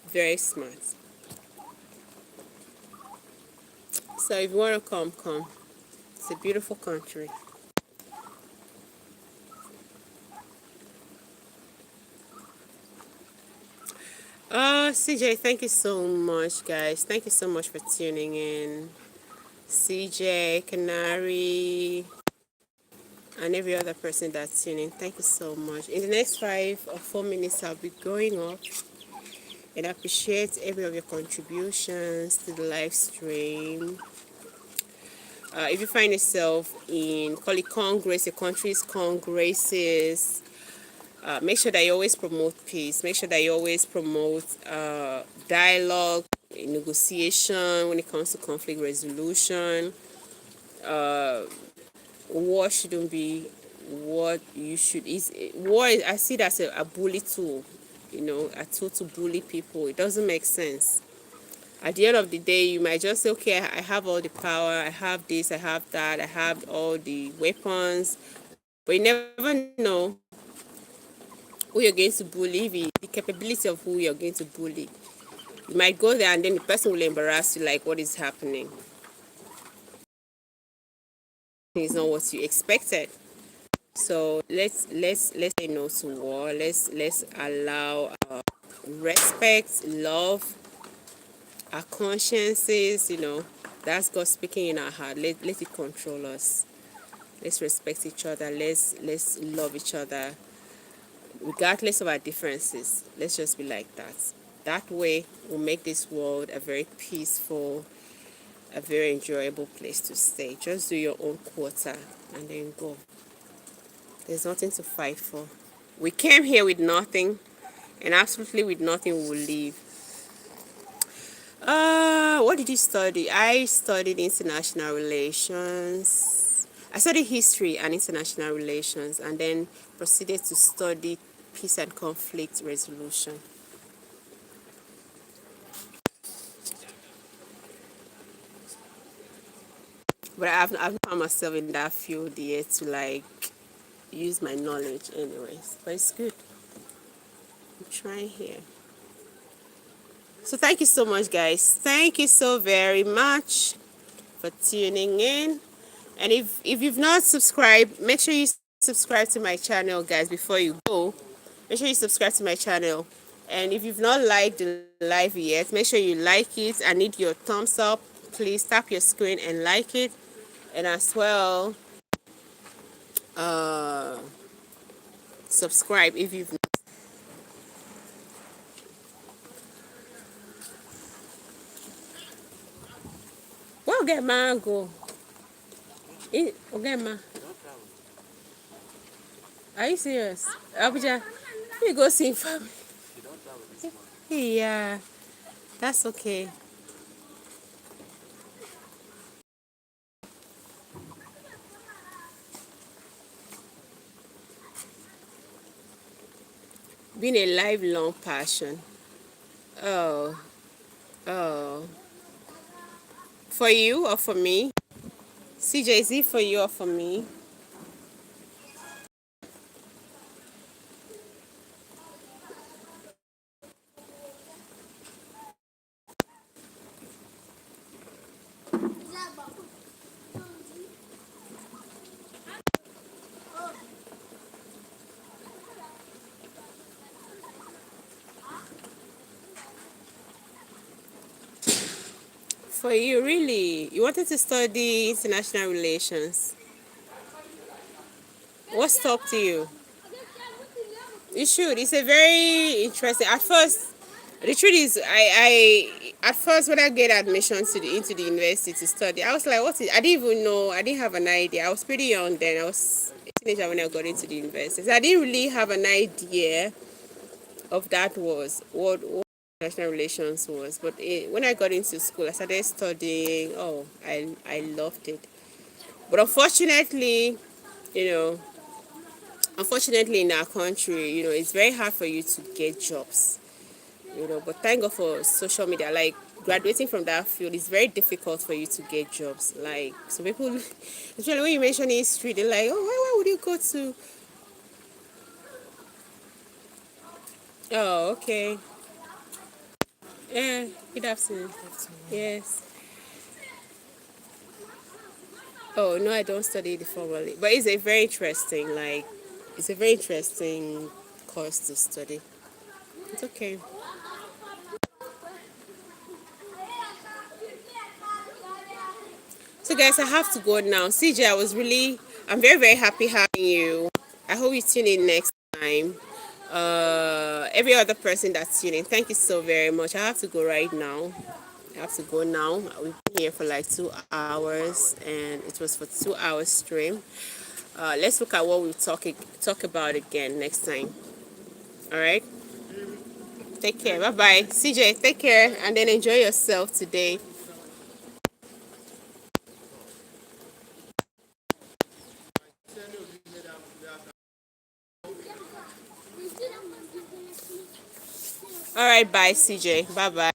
Very smart. So if you want to come, come. It's a beautiful country. CJ, thank you so much, guys. Thank you so much for tuning in. CJ, Canary, and every other person that's tuning. Thank you so much. In the next 5 or 4 minutes, I'll be going off, and I appreciate every of your contributions to the live stream. If you find yourself in, call it Congress, your country's Congresses, make sure that you always promote peace. Make sure that you always promote dialogue, negotiation when it comes to conflict resolution. War shouldn't be what you should. I see that as a bully tool, a tool to bully people. It doesn't make sense. At the end of the day, you might just say, okay, I have all the power, I have this, I have that, I have all the weapons, but you never know who you're going to bully, the capability of who you're going to bully. You might go there and then the person will embarrass you, like, what is happening? It's not what you expected. So let's say no to war. Let's allow respect, love, our consciences. That's God speaking in our heart. Let it control us. Let's respect each other. Let's love each other, regardless of our differences. Let's just be like that. That way, we'll make this world a very peaceful, a very enjoyable place to stay. Just do your own quota and then go. There's nothing to fight for. We came here with nothing, and absolutely with nothing we will leave. What did you study? I studied international relations. I studied history and international relations, and then proceeded to study peace and conflict resolution. But I've found myself in that field yet to like use my knowledge anyways. But it's good. I'm trying here. So thank you so much, guys. Thank you so very much for tuning in. And if you've not subscribed, make sure you subscribe to my channel, guys, before you go. Make sure you subscribe to my channel. And if you've not liked the live yet, make sure you like it. I need your thumbs up. Please tap your screen and like it. And as well, subscribe if you've not. Well, get mango. Okay, ma. Are you serious? Abuja, let me go sing for me. Yeah, that's okay. Been a lifelong passion. Oh, oh. For you or for me? CJ, is it for you or for me? For you, really? You wanted to study international relations. What stopped you? You should. It's a very interesting. At first, The truth is, I at first when I get admission to the into the university to study, I was like, what is? I didn't even know. I didn't have an idea. I was pretty young then. I was a teenager when I got into the university. So I didn't really have an idea of that was what international relations was. But when I got into school, I started studying. Oh, I loved it. But unfortunately, you know, unfortunately in our country, it's very hard for you to get jobs. But thank God for social media. Like graduating from that field is very difficult for you to get jobs. Like so people, especially when you mention history, they're like, oh, why would you go to? Oh, okay. Yeah, good afternoon. Yes. Oh no, I don't study it formally, but it's a very interesting, like, it's a very interesting course to study. It's okay. So guys, I have to go now. CJ, I'm very very happy having you. I hope you tune in next time. Every other person that's tuning, thank you so very much. I have to go right now. I have to go now. We've been here for like 2 hours, and it was for 2 hours stream. Let's look at what we'll talk about again next time. All right. Take care. Bye bye. CJ, take care, and then enjoy yourself today. All right. Bye, CJ. Bye bye.